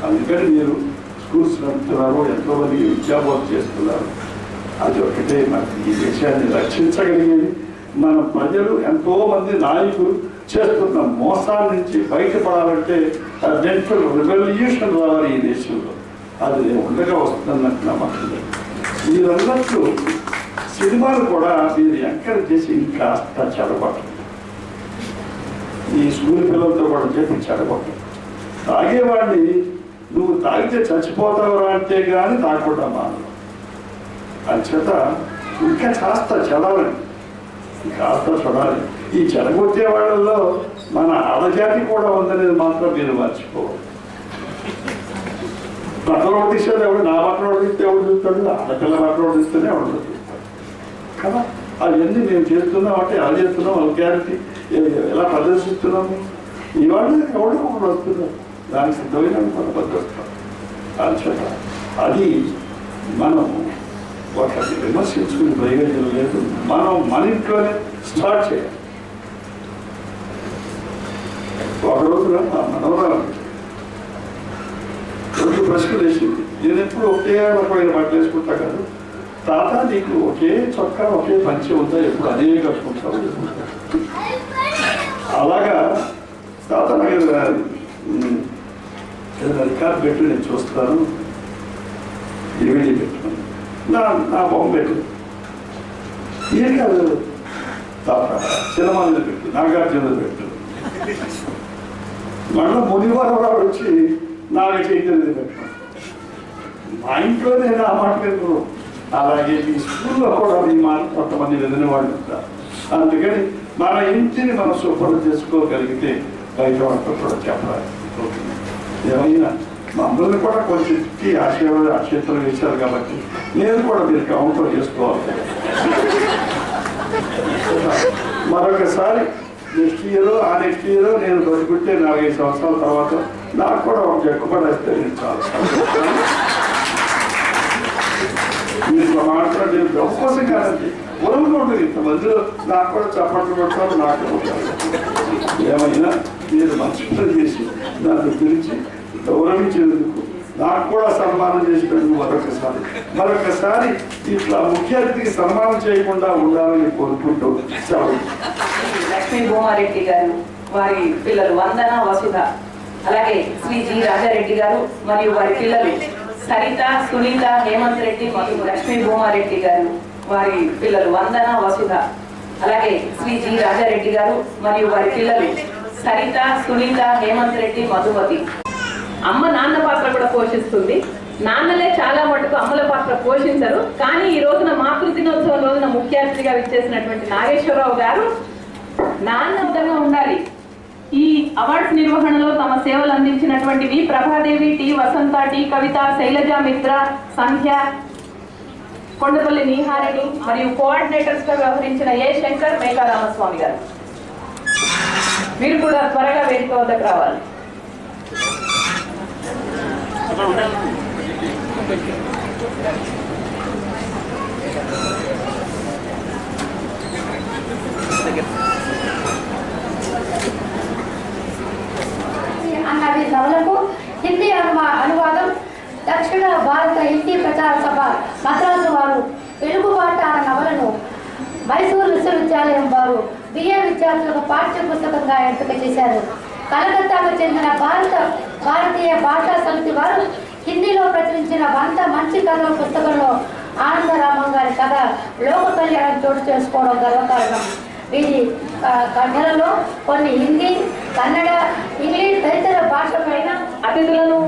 అందుకని మీరు స్కూల్స్ నడుపుతున్నారు, ఎంతోమంది విద్యాబోధ చేస్తున్నారు. అది ఒకటే మనకి ఈ దేశాన్ని రక్షించగలిగేది. మన ప్రజలు ఎంతోమంది నాయకులు చేస్తున్న మోసాల నుంచి బయటపడాలంటే డెంటల్ రెవల్యూషన్ రావాలి ఈ దేశంలో. అది ఉండగా వస్తుందని నాకు నమ్మకం లేదు. మీరు అన్నట్లు సినిమాలు కూడా మీరు ఎంకరేజ్ చేసి ఇంకాస్త చెడగొట్టండి. ఈ స్కూల్ పిల్లలతో కూడా చెప్పి చెడగొట్టండి. తాగేవాడిని నువ్వు తాగితే చచ్చిపోతావురా అంటే కానీ తాగకుండా మానవు. అంచేత ఇంకా కాస్త చదవండి, కాస్త చూడాలి. ఈ చెడగొట్టే వాళ్ళల్లో మన ఆడజాతి కూడా ఉందనేది మాత్రం మీరు మర్చిపోవాలి. బట్టలు తీసేది ఎవడు, నా బట్టలు తీస్తే ఎవడు చూస్తాడు, ఆడపిల్ల బట్టలు తీస్తేనే ఎవడు చూస్తాడు కదా. అవన్నీ మేము చేస్తున్నాం అంటే ఎలా చేస్తున్నాం, వల్గారిటీ ఎలా ప్రదర్శిస్తున్నాము. ఇవాళ ఎవడో ఒకటి వస్తున్నారు, దానికి సిద్ధమైన మన భద్రస్తాం. అంచేత అది మనం ఒకటి విమర్శించుకుని ప్రయోజనం లేదు. మనం మన ఇంట్లోనే స్టార్ట్ చేయాలి. ఒక రోజున మా మనవరాలు 2 ప్రశ్నలు వేసింది. నేను ఎప్పుడు ఒకే రకమైన బట్టలు వేసుకుంటా కాదు. తాత నీకు ఒకే చొక్కా ఒకే పంచి ఉందా, ఎప్పుడు అదే కట్టుకుంటావు? అలాగా తాత నాకు ఏదైనా రికార్డు పెట్టు, నేను చూస్తాను, డివిడీ పెట్టు, నా బొమ్మ పెట్టు. ఏ కాదు తాత, సినిమాలు పెట్టు, నాగార్జున పెట్టు. మళ్ళీ మునివారాలు వచ్చి నాగ చైతన్యం పెట్టు. మా ఇంట్లో నేను ఆ మాట పెట్టు. అలాగే ఈ స్కూల్లో కూడా ఈ మాట కొంతమంది వెళ్ళిన వాళ్ళు ఉంటారు. అందుకని మన ఇంటిని మనం శుభ్రం చేసుకోగలిగితే బయట వాళ్ళతో కూడా చెప్పాలి. ఏమైనా మమ్మల్ని కూడా కొంచెం ఆక్షేత్రం వేశారు కాబట్టి నేను కూడా మీరు కౌంటర్ చేసుకోవాలి. మరొకసారి నెక్స్ట్ ఇయర్ నేను బతుకుంటే 4-5 సంవత్సరాల తర్వాత నాకు కూడా ఒక జక్కుపడేస్తే నేను చాలా మీరు మాట్లాడే అవకాశం కాదండి. పొలంలో ఉండదు ఇంతమందిలో నాకు కూడా చప్పట్లు పెడతారు. నాకు ఏమైనా మీరు మంచి చేసి దాన్ని పిలిచి గౌరవించేందుకు నాకు కూడా సన్మానం చేసినందుకు మరొకసారి ఇట్లా ముఖ్య అతిథికి సన్మానం చేయకుండా ఉండాలని కోరుకుంటూ సెలవు. లక్ష్మీ భూమారెడ్డి గారు, వారి పిల్లలు వందన, వసుధ, అలాగే శ్రీ జి రాజారెడ్డి గారు మరియు వారి పిల్లలు సరిత, సునీత, హేమంత్ రెడ్డి మరియు లక్ష్మీ భూమారెడ్డి గారు, వారి పిల్లలు వందన, వసుధ, అలాగే శ్రీ జి రాజారెడ్డి గారు మరియు వారి పిల్లలు సరిత, సునీత, హేమంత్ రెడ్డి, మధుమతి. అమ్మ నాన్న పాత్ర కూడా పోషిస్తుంది. నాన్నలే చాలా మటుకు అమ్మల పాత్ర పోషించరు. కానీ ఈ రోజున మాతృ దినోత్సవం రోజున ముఖ్య అతిథిగా విచ్చేసినటువంటి నాగేశ్వరరావు గారు నాన్నగా ఉండాలి. ఈ అవార్డ్స్ నిర్వహణలో తమ సేవలు అందించినటువంటి వి ప్రభాదేవి, టి వసంత, టి కవిత, శైలజ మిత్ర, సంధ్య, కొండపల్లి నీహారెడ్డి మరియు కోఆర్డినేటర్స్ గా వ్యవహరించిన ఏ శంకర్, మేకా రామస్వామి గారు. మీరు కూడా త్వరగా వేదిక వద్దకు రావాలి. అన్నవి నవలకు హిందీ అనువాదం దక్షిణ భారత హిందీ ప్రచార సభ మద్రాసు వారు వెలుగుబాట అన్న నవలను మైసూరు విశ్వవిద్యాలయం వారు బిఏ విద్యార్థులకు పాఠ్య పుస్తకంగా ఎంపిక చేశారు. కలకత్తాకు చెందిన భారతీయ భాషా సమితి వారు హిందీలో ప్రచురించిన 100 మంచి కథల పుస్తకంలో ఆనందరామం గారి కథ లోక కళ్యాణం చోటు చేసుకోవడం గర్వకారణం. వీరి కథలలో కొన్ని హిందీ, కన్నడ, ఇంగ్లీష్ తదితర భాషపైన అతిథులను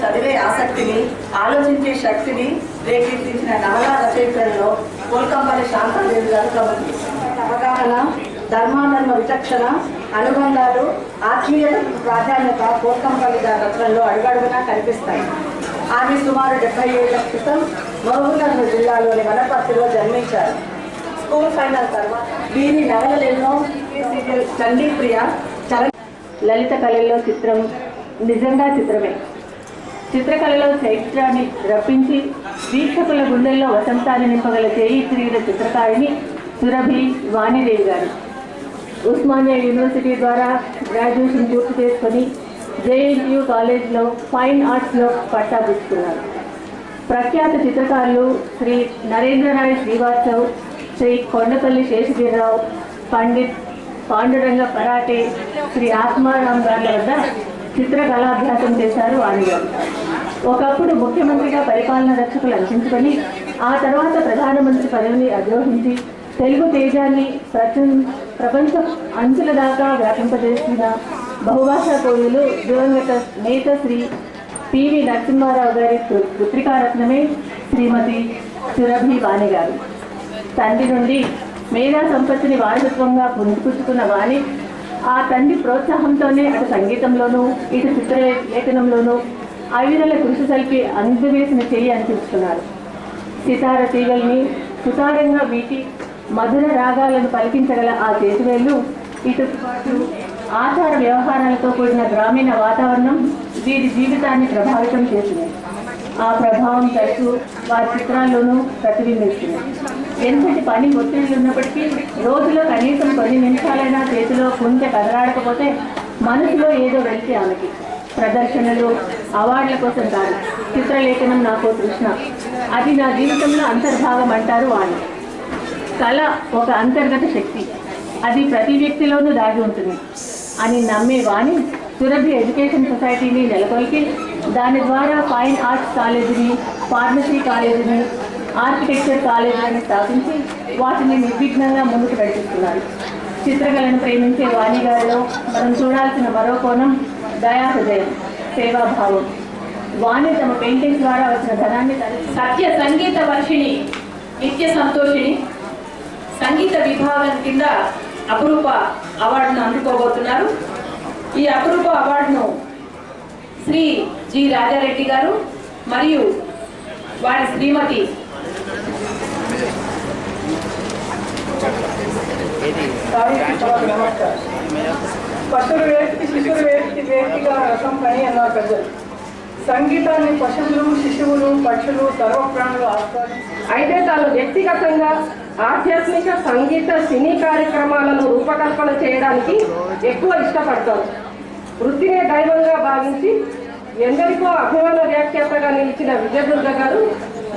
చదివే ఆసక్తిని, ఆలోచించే శక్తిని రేకెత్తించిన నవలా రచయితల్లో కోల్కంపల్లి శాంతాదేవి గారు ప్రముఖులు. అవగాహన, ధర్మాధర్మ విచక్షణ, అనుబంధాలు, ఆత్మీయతకు ప్రాధాన్యత కోల్కంపల్లి గారి రచనల్లో అడుగడుగునా కనిపిస్తాయి. ఆమె సుమారు 70 ఏళ్ల క్రితం మహబూబ్నగర్ జిల్లాలోని వనపర్తిలో జన్మించారు. స్కూల్ ఫైనల్ తర్వాత వీరి నవలలెన్నో సీరియల్ చండీప్రియ, లలిత కళల్లో చిత్రం నిజంగా చిత్రమే. చిత్రకళలో చైత్రాన్ని రప్పించి వీక్షకుల గుండెల్లో వసంతాన్ని నింపగల చేయి తిరిగిన చిత్రకారిణి సురభి వాణిదేవి గారు. ఉస్మానియా యూనివర్సిటీ ద్వారా గ్రాడ్యుయేషన్ పూర్తి చేసుకొని జేఎన్టీయూ కాలేజ్లో ఫైన్ ఆర్ట్స్లో పట్టా పుచ్చుకున్నారు. ప్రఖ్యాత చిత్రకారులు శ్రీ నరేంద్రరాయ్ శ్రీవాత్సవ్, శ్రీ కొండపల్లి శేషగిరిరావు, పండిత్ పాండురంగ పరాటే, శ్రీ ఆత్మారాం గారి వద్ద చిత్రకళాభ్యాసం చేశారు వాణి గారు. ఒకప్పుడు ముఖ్యమంత్రిగా పరిపాలన రక్షకులు అందించుకొని ఆ తర్వాత ప్రధానమంత్రి పదవిని అధిరోహించి తెలుగు తేజాన్ని ప్రపంచ అంచుల దాకా వ్యాపింపజేసిన బహుభాషా కోవిలు దివంగత నేత శ్రీ పివి నరసింహారావు గారి పుత్రికారత్నమే శ్రీమతి సురభి వాణి గారు. తండ్రి నుండి మేధా సంపత్తిని వారసత్వంగా పుంజుకున్న వాణి ఆ తండ్రి ప్రోత్సాహంతోనే అటు సంగీతంలోనూ ఇటు చిత్రలేఖనంలోనూ అవిరల కృషి సల్పి అందవేసిన చెయ్యి అనిపించుకున్నారు. సితార తీగల్ని సుతారంగా వీటి మధుర రాగాలను పలికించగల ఆ చేతివేళ్లు ఇటు ఆచార వ్యవహారాలతో కూడిన గ్రామీణ వాతావరణం వీరి జీవితాన్ని ప్రభావితం చేసింది. ఆ ప్రభావం తరచు వారి చిత్రాల్లోనూ ప్రతిబింబిస్తుంది. ఎంతటి పని ఒత్తిళ్లు ఉన్నప్పటికీ రోజులో కనీసం కొన్ని నిమిషాలైనా చేతిలో కొంచెం కదలాడకపోతే మనసులో ఏదో వెళ్తే ఆమెకి. ప్రదర్శనలు, అవార్డుల కోసం కాదు, చిత్రలేఖనం నాకు తృష్ణ, అది నా జీవితంలో అంతర్భాగం అంటారు వాణి. కళ ఒక అంతర్గత శక్తి, అది ప్రతి వ్యక్తిలోనూ దాగి ఉంటుంది అని నమ్మే వాణి సురభి ఎడ్యుకేషన్ సొసైటీని నెలకొల్పి దాని ద్వారా ఫైన్ ఆర్ట్స్ కాలేజీని, ఫార్మసీ కాలేజీని, ఆర్కిటెక్చర్ కాలేజీని స్థాపించి వాటిని నిర్విఘ్నంగా ముందుకు నడిపిస్తున్నారు. చిత్రకళను ప్రేమించే వాణి గారిలో మనం చూడాల్సిన మరో కోణం దయాహృదయం, సేవాభావం. వాణి తమ పెయింటింగ్స్ ద్వారా వచ్చిన ధనాన్ని సత్య సంగీత వర్షిణి, నిత్య సంతోషిణి సంగీత విభాగం కింద అపురూప అవార్డును అందుకోబోతున్నారు. ఈ అపురూప అవార్డును శ్రీ జి రాజారెడ్డి గారు మరియు వారి శ్రీమతి పశువుల వేటికి శిశువుల వేటిగా రసం పని అన్నారు పెద్దలు. సంగీతాన్ని పశువులు, శిశువులు, పక్షులు, సర్వప్రాణులు అయితే తాను వ్యక్తిగతంగా ఆధ్యాత్మిక సంగీత సినీ కార్యక్రమాలను రూపకల్పన చేయడానికి ఎక్కువ ఇష్టపడతారు. వృత్తినే దైవంగా భావించి ఎందరికో అభిమాన వ్యాఖ్యాతగా నిలిచిన విజయదుర్గ గారు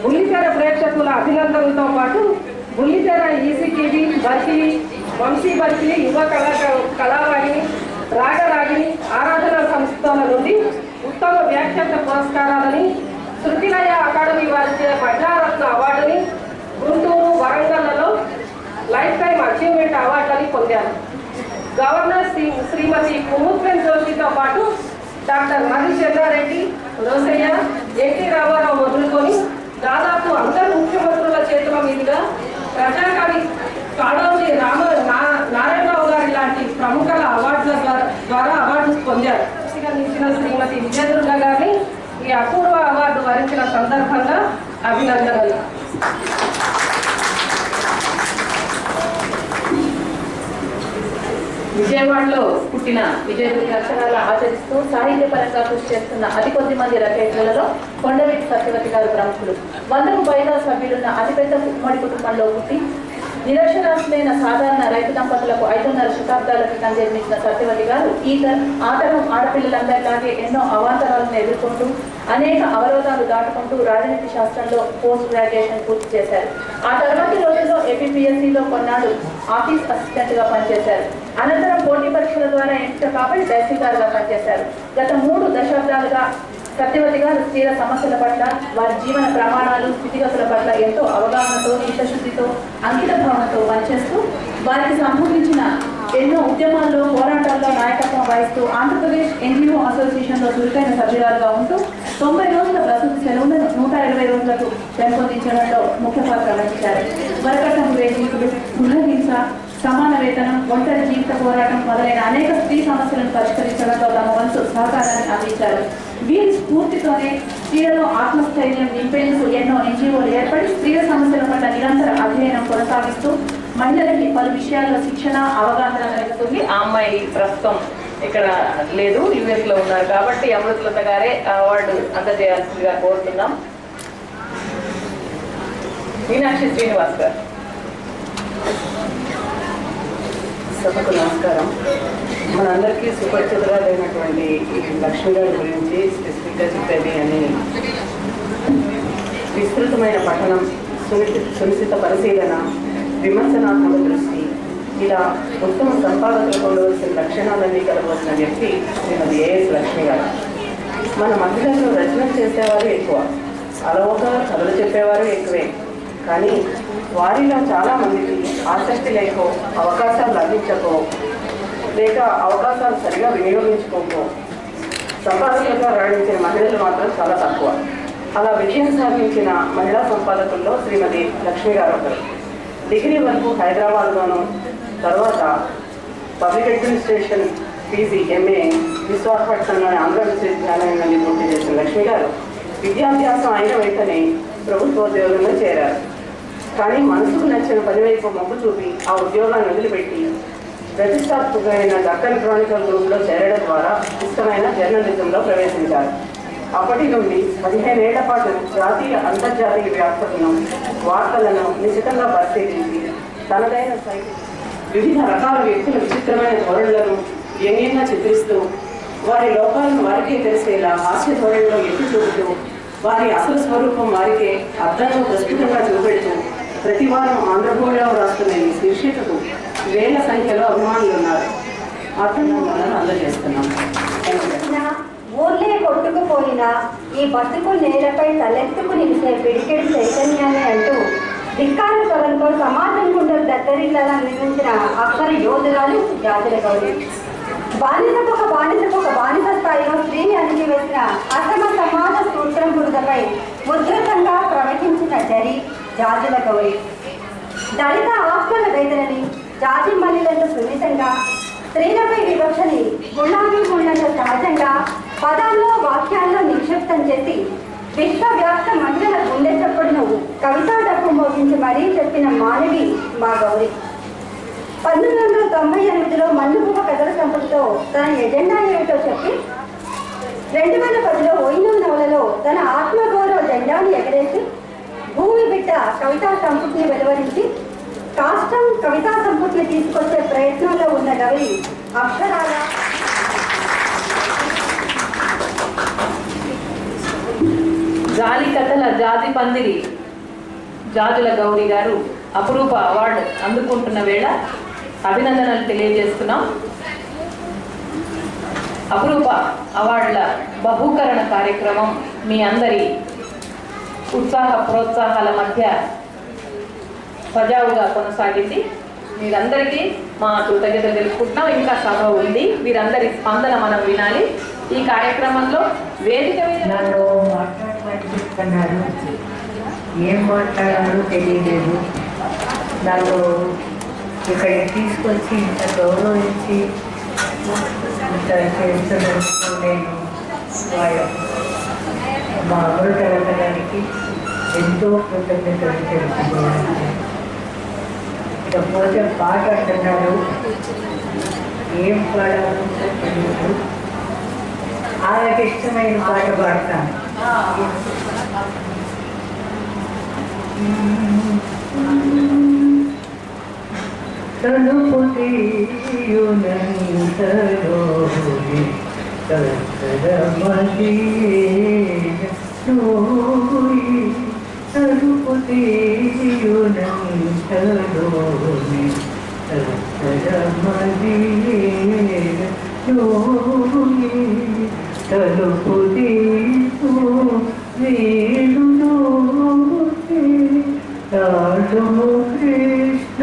బుల్లితెర ప్రేక్షకుల అభినందనలతో పాటు బుల్లితెర ఈసీటీవీ, బర్కిలి, వంశీ బర్కిలి, యువ కళావాహిని, రాగరాగిని, ఆరాధన సంస్థల నుండి ఉత్తమ వ్యాఖ్యాత పురస్కారాలని, శృతిలయ అకాడమీ వారిచే మహిళారత్న అవార్డుని, గుంటూరు, వరంగల్లలో లైఫ్ టైం అచీవ్మెంట్ అవార్డులని పొందారు. గవర్నర్ శ్రీమతి కుముద్బెన్ జోషితో పాటు డాక్టర్ మర్రి చంద్రారెడ్డి, రోసయ్య, ఎన్టీ రామారావు మొదలుకొని దాదాపు అందరు ముఖ్యమంత్రుల చేతుల మీదుగా ప్రజాకవి కాడోజీ నారాయణరావు గారి లాంటి ప్రముఖుల అవార్డుల ద్వారా అవార్డు పొందారు. నిలిచిన శ్రీమతి విజయదుర్గ గారిని ఈ అపూర్వ అవార్డు వరించిన సందర్భంగా అభినందనలు. విజయవాడలో పుట్టిన విజయదుర్గ అక్షరాలు ఆచరిస్తూ సాహిత్యపరంగా కృషి చేస్తున్న అతి కొద్ది మంది రచయితలలో కొండవీటి సత్యవతి గారు ప్రముఖులు. 100కు పైగా సభ్యులున్న అతిపెద్ద ఉమ్మడి కుటుంబంలో పుట్టి నిరక్షరాస్యులైన సాధారణ రైతు దంపతులకు 5.5 శతాబ్దాల క్రితం జన్మించిన సత్యవతి గారు ఆ తరం ఆడపిల్లలందరిలాగే ఎన్నో అవాంతరాలను ఎదుర్కొంటూ అనేక అవరోధాలు దాటుకుంటూ రాజనీతి శాస్త్రంలో పోస్ట్ గ్రాడ్యుయేషన్ పూర్తి చేశారు. ఆ తర్వాతి రోజుల్లో ఏపీపీఎస్సీలో కొన్నాళ్ళు ఆఫీస్ అసిస్టెంట్గా పనిచేశారు. అనంతరం పోటీ పరీక్షల ద్వారా ఎంపిక కాబట్టి తహసీల్దార్గా పనిచేశారు. గత 3 దశాబ్దాలుగా సత్యవతి గారు స్త్రీల సమస్యల పట్ల, వారి జీవన ప్రమాణాలు, స్థితిగతుల పట్ల ఎంతో అవగాహనతో, చిత్తశుద్ధితో, అంకిత భావనతో పనిచేస్తూ వారికి సంబంధించిన ఎన్నో ఉద్యమాల్లో, పోరాటాల్లో నాయకత్వం వహిస్తూ ఆంధ్రప్రదేశ్ NGO అసోసియేషన్లో చురుకైన సభ్యురాలుగా ఉంటూ 90 రోజుల ప్రసూతి సెలవులను 120 రోజులకు పెంపొందించడంలో ముఖ్య పాత్ర వహించారు. వరకట్నం వేధింపులు, గృహహింస, సమాన వేతనం, ఒంటరి జీవిత పోరాటం మొదలైన అనేక స్త్రీ సమస్యలను పరిష్కరించడంలో తమ వంతు సహకారాన్ని అందించారు. వీరి స్ఫూర్తితోనే స్త్రీలలో ఆత్మస్థైర్యం నింపేందుకు ఎన్నో NGOలు ఏర్పడి స్త్రీల సమస్యల పట్ల నిరంతర అధ్యయనం కొనసాగిస్తూ మహిళలకి పలు విషయాల్లో శిక్షణ, అవగాహన కలుగుతుంది. ఆ అమ్మాయి ప్రస్తుతం ఇక్కడ లేదు, US లో ఉన్నారు కాబట్టి అమృతలత గారే అవార్డు అందజేయాల్సిందిగా కోరుతున్నాం. మీనాక్షి శ్రీనివాస్ గారు. సభకు నమస్కారం. మనందరికీ సుపరిచితురాలైనటువంటి ఈ లక్ష్మి గారి గురించి స్పెసిఫిక్గా చెప్పేది అని విస్తృతమైన పఠనం, సునిశ్చిత పరిశీలన, విమర్శనాత్మక దృష్టి, ఇలా ఉత్తమ సంపాదకులకు ఉండవలసిన లక్షణాలన్నీ కలవలసిన వ్యక్తి శ్రీమతి AS లక్ష్మి గారు. మన మహిళలు రచన చేసేవారు ఎక్కువ, అలవోక కథలు చెప్పేవారు ఎక్కువే. కానీ వారిలో చాలామందికి ఆసక్తి లేకో, అవకాశాలు లభించకో, లేక అవకాశాలు సరిగా వినియోగించుకోకో సంపాదకులుగా రాణించిన మహిళలు మాత్రం చాలా తక్కువ. అలా విజయం సాధించిన మహిళా సంపాదకుల్లో శ్రీమతి లక్ష్మి గారు ఒకరు. డిగ్రీ వరకు హైదరాబాద్లోను, తర్వాత పబ్లిక్ అడ్మినిస్ట్రేషన్ PG MA విశాఖపట్నంలోని ఆంధ్ర విశ్వవిద్యాలయం నుండి పూర్తి చేసిన లక్ష్మి గారు విద్యాభ్యాసం అయిన వెంటనే ప్రభుత్వ ఉద్యోగంలో చేరారు. కానీ మనసుకు నచ్చిన పని వైపు మొగ్గు చూపి ఆ ఉద్యోగాన్ని వదిలిపెట్టి ప్రతిష్టాత్మకమైన డక్కన్ క్రానికల్ గ్రూప్లో చేరడం ద్వారా ఇష్టమైన జర్నలిజంలో ప్రవేశించారు. అప్పటి నుండి 15 ఏళ్ల పాటు జాతీయ, అంతర్జాతీయ వ్యాఖ్యలను, వార్తలను నిశితంగా పరిశీలించి తనదైన శైలి, వివిధ రకాల వ్యక్తుల విచిత్రమైన ధోరణులను వ్యంగ్యంగా చిత్రిస్తూ వారి లోపాలను వారికే తెలిసేలా హాస్య ధోరణిలో ఎత్తి చూపుతూ వారి అసలు స్వరూపం వారికే అర్థంలో ప్రస్ఫుటంగా చూపెడుతూ ప్రతి వారం ఆంధ్రభూమిలో రాస్తున్న ఈ శీర్షికకు వేల సంఖ్యలో అభిమానులు ఉన్నారు. అభినందనలను అందజేస్తున్నాం. ఊర్లే కొట్టుకుపోయిన ఈ బతుకు నేలపై తలెత్తుకు నిలిచే పిడికెడు చైతన్యాన్ని అంటూ ధిక్కార స్వరంతో సమాజం గుండెలు దత్తరిల్లాలని నిర్మించిన అక్షర యోధురాలు జాతుల గౌరి. బానిసకు ఒక బానిస స్థాయిలో స్త్రీని అణిచివేసిన అసమ సమాజ సూత్రం బురదపై ఉధృతంగా ప్రవహించిన జరి జాతుల గౌరి. దళిత ఆత్మల వేదనని, జాతి మహిళలను సున్నితంగా, స్త్రీలపై వివక్షని గుళ్ళామి గుళ్ళంత సహజంగా పదాల్లో, వాక్యాల్లో నిక్షిప్తం చేసి విశ్వవ్యాప్త మహిళల గుండె చప్పుడును కవితా డప్పు మోగించి మరీ చెప్పిన మానవి మా గౌరి. 1998లో మన్నుపువ కథల సంపుటితో తన ఎజెండా ఏమిటో చెప్పి 2010లో ఓయినూరు నవలలో తన ఆత్మగౌరవ జెండాను ఎగరేసి భూమి బిడ్డ కవితా సంపుటిని వెలువరించి కాష్టం కవితా సంపుటిని తీసుకొచ్చే ప్రయత్నంలో ఉన్న గౌరి అక్షరాల జాలి కథల జాతి పందిరి జాజుల గౌరి గారు అపురూప అవార్డు అందుకుంటున్న వేళ అభినందనలు తెలియజేస్తున్నాం. అపురూప అవార్డుల బహూకరణ కార్యక్రమం మీ అందరి ఉత్సాహ ప్రోత్సాహాల మధ్య సజావుగా కొనసాగింది. మీరందరికీ మా కృతజ్ఞతలు తెలుపుకుంటున్నాం. ఇంకా సభ ఉంది, వీరందరి స్పందన మనం వినాలి. ఈ కార్యక్రమంలో వేదిక మీద నన్ను మాట్లాడమని చెప్తున్నారు, ఏం మాట్లాడాలో తెలియలేదు. నన్ను ఇక్కడికి తీసుకొచ్చి ఇంత గౌరవించి ఇంత చేస్తున్నందుకు నేను మా అమృత గారికి ఎంతో కృతజ్ఞతలు తెలుపుకోవాలి. ఇకపోతే పాట అంటున్నారు, ఏం పాడాలో తెలియదు. ఆయనకి ఇష్టమైన పాట పాడతాను. తలుపు తీయునంతలోని తలుపు తీయునంతలోని తలుపు వీరులోకి రాడుము కృష్ణ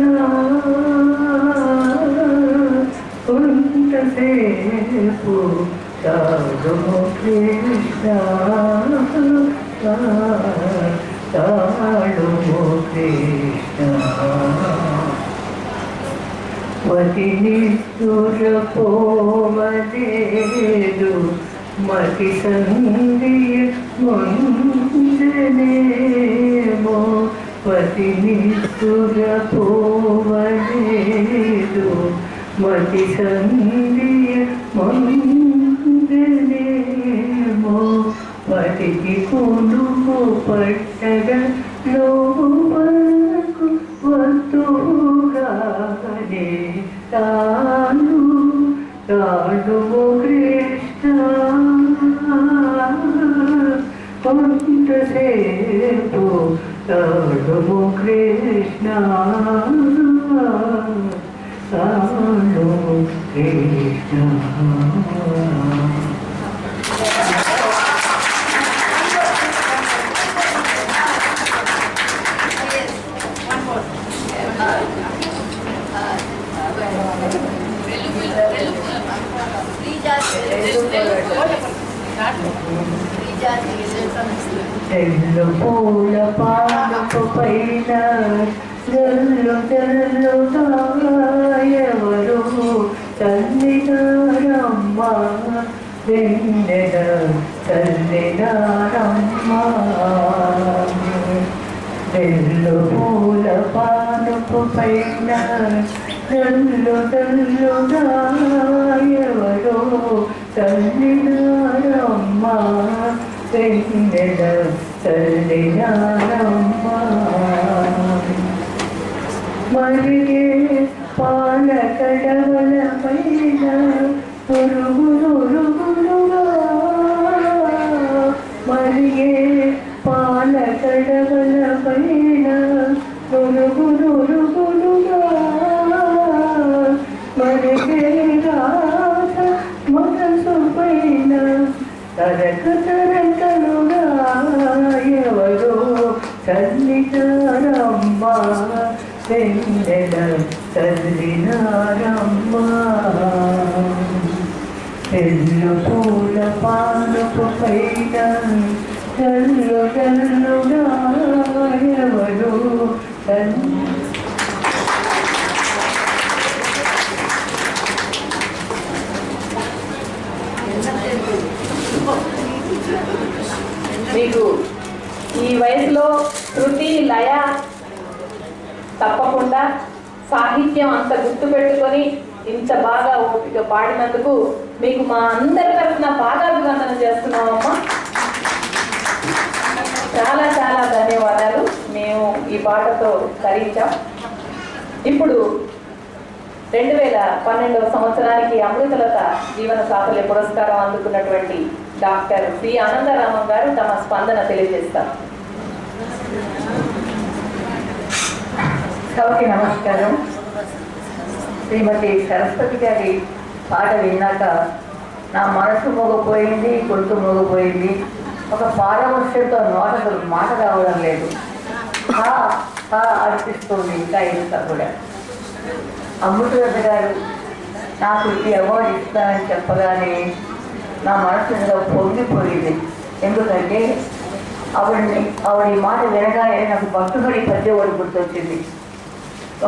కొంతసేపు రాడుము కృష్ణ రాడుము కృష్ణ మతిని సురపోవలేదు మతి సంధియ ముందనేమో పతిని సురపోవలేదు మతి సంధియ ముందనేమో పతికి కొనుకు పట్టగా లోపలకు వస్తుగానే తాను తాడుము కృష్ణ కొంతసేపు తాడుము కృష్ణ తాడుము కృష్ణ. తెల్లు పూల పాలపు పైన జల్లు జల్లుగాయవరు తల్లినారమ్మ వెన్నెల తల్లినారమ్మ తెల్లు పూల పాలపు పైన జల్లు జల్లుగాయవరు తల్లినారమ్మ వెన్నెల తల్లినారమ్మ మరిగే పాల కడవల పైన పురుగులుగా మరిగే పాల కడవల పైన పురుగులుగా మరిగే రాధ మనసు పైన తరక తరకలుగా ఎవరో తల్లినారమ్మ వెన్నెల తల్లినారమ్మ తెల్లు పూల పాలపు పైన జల్లు జల్లుగా ఎవరో మీకు ఈ వయసులో శృతి లయ తప్పకుండా సాహిత్యం అంత గుర్తుపెట్టుకొని ఇంత బాగా ఓపిక పాడినందుకు మీకు మా అందరి తరఫున పాదాభివందన చేస్తున్నామమ్మా. చాలా చాలా ధన్యవాదాలు. మేము ఈ పాటతో తరించాం. ఇప్పుడు 2012వ సంవత్సరానికి అమృతలత జీవన సాఫల్య పురస్కారం అందుకున్నటువంటి డాక్టర్ శ్రీ ఆనందరామం గారు తమ స్పందన తెలియజేస్తారు. సభకి నమస్కారం. శ్రీమతి సరస్వతి గారి పాట విన్నాక నా మనసు మోగపోయింది, గొంతు మోగపోయింది. ఒక పారవశ్యంతో మాట రావడం లేదు. అనిపిస్తుంది ఇంకా ఇంత కూడా. అమృతలత గారు నాకు ఈ అవార్డు ఇస్తానని చెప్పగానే నా మనసు ఏదో పొంగిపోయింది. ఎందుకంటే ఆవిడ మాట వినగానే నాకు భక్తుడి పద్యం వాడు గుర్తొచ్చింది.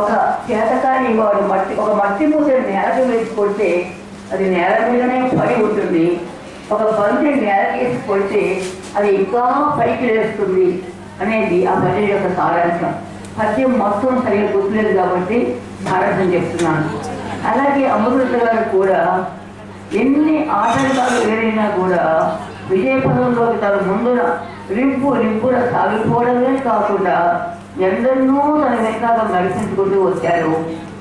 ఒక చేతకాని వాడు ఒక మట్టి మూసని నేలకు వేసి కొడితే అది నేల మీదనే పడి ఉంటుంది. ఒక బంతిని నేలకేసి కొడితే అది ఇంకా పైకి లేస్తుంది అనేది ఆ పద్యం యొక్క సారాంశం. పద్యం మొత్తం సరిగ్గా గుర్తులేదు కాబట్టి సారాంశం చెప్తున్నాను. అలాగే అమృత గారు కూడా ఎన్ని ఆటంకాలు ఎదురైనా కూడా విజయపదంలోకి తన ముందున లింపున సాగిపోవడమే కాకుండా ఎందరినో తన వెనకాల నడిపించుకుంటూ వచ్చారు.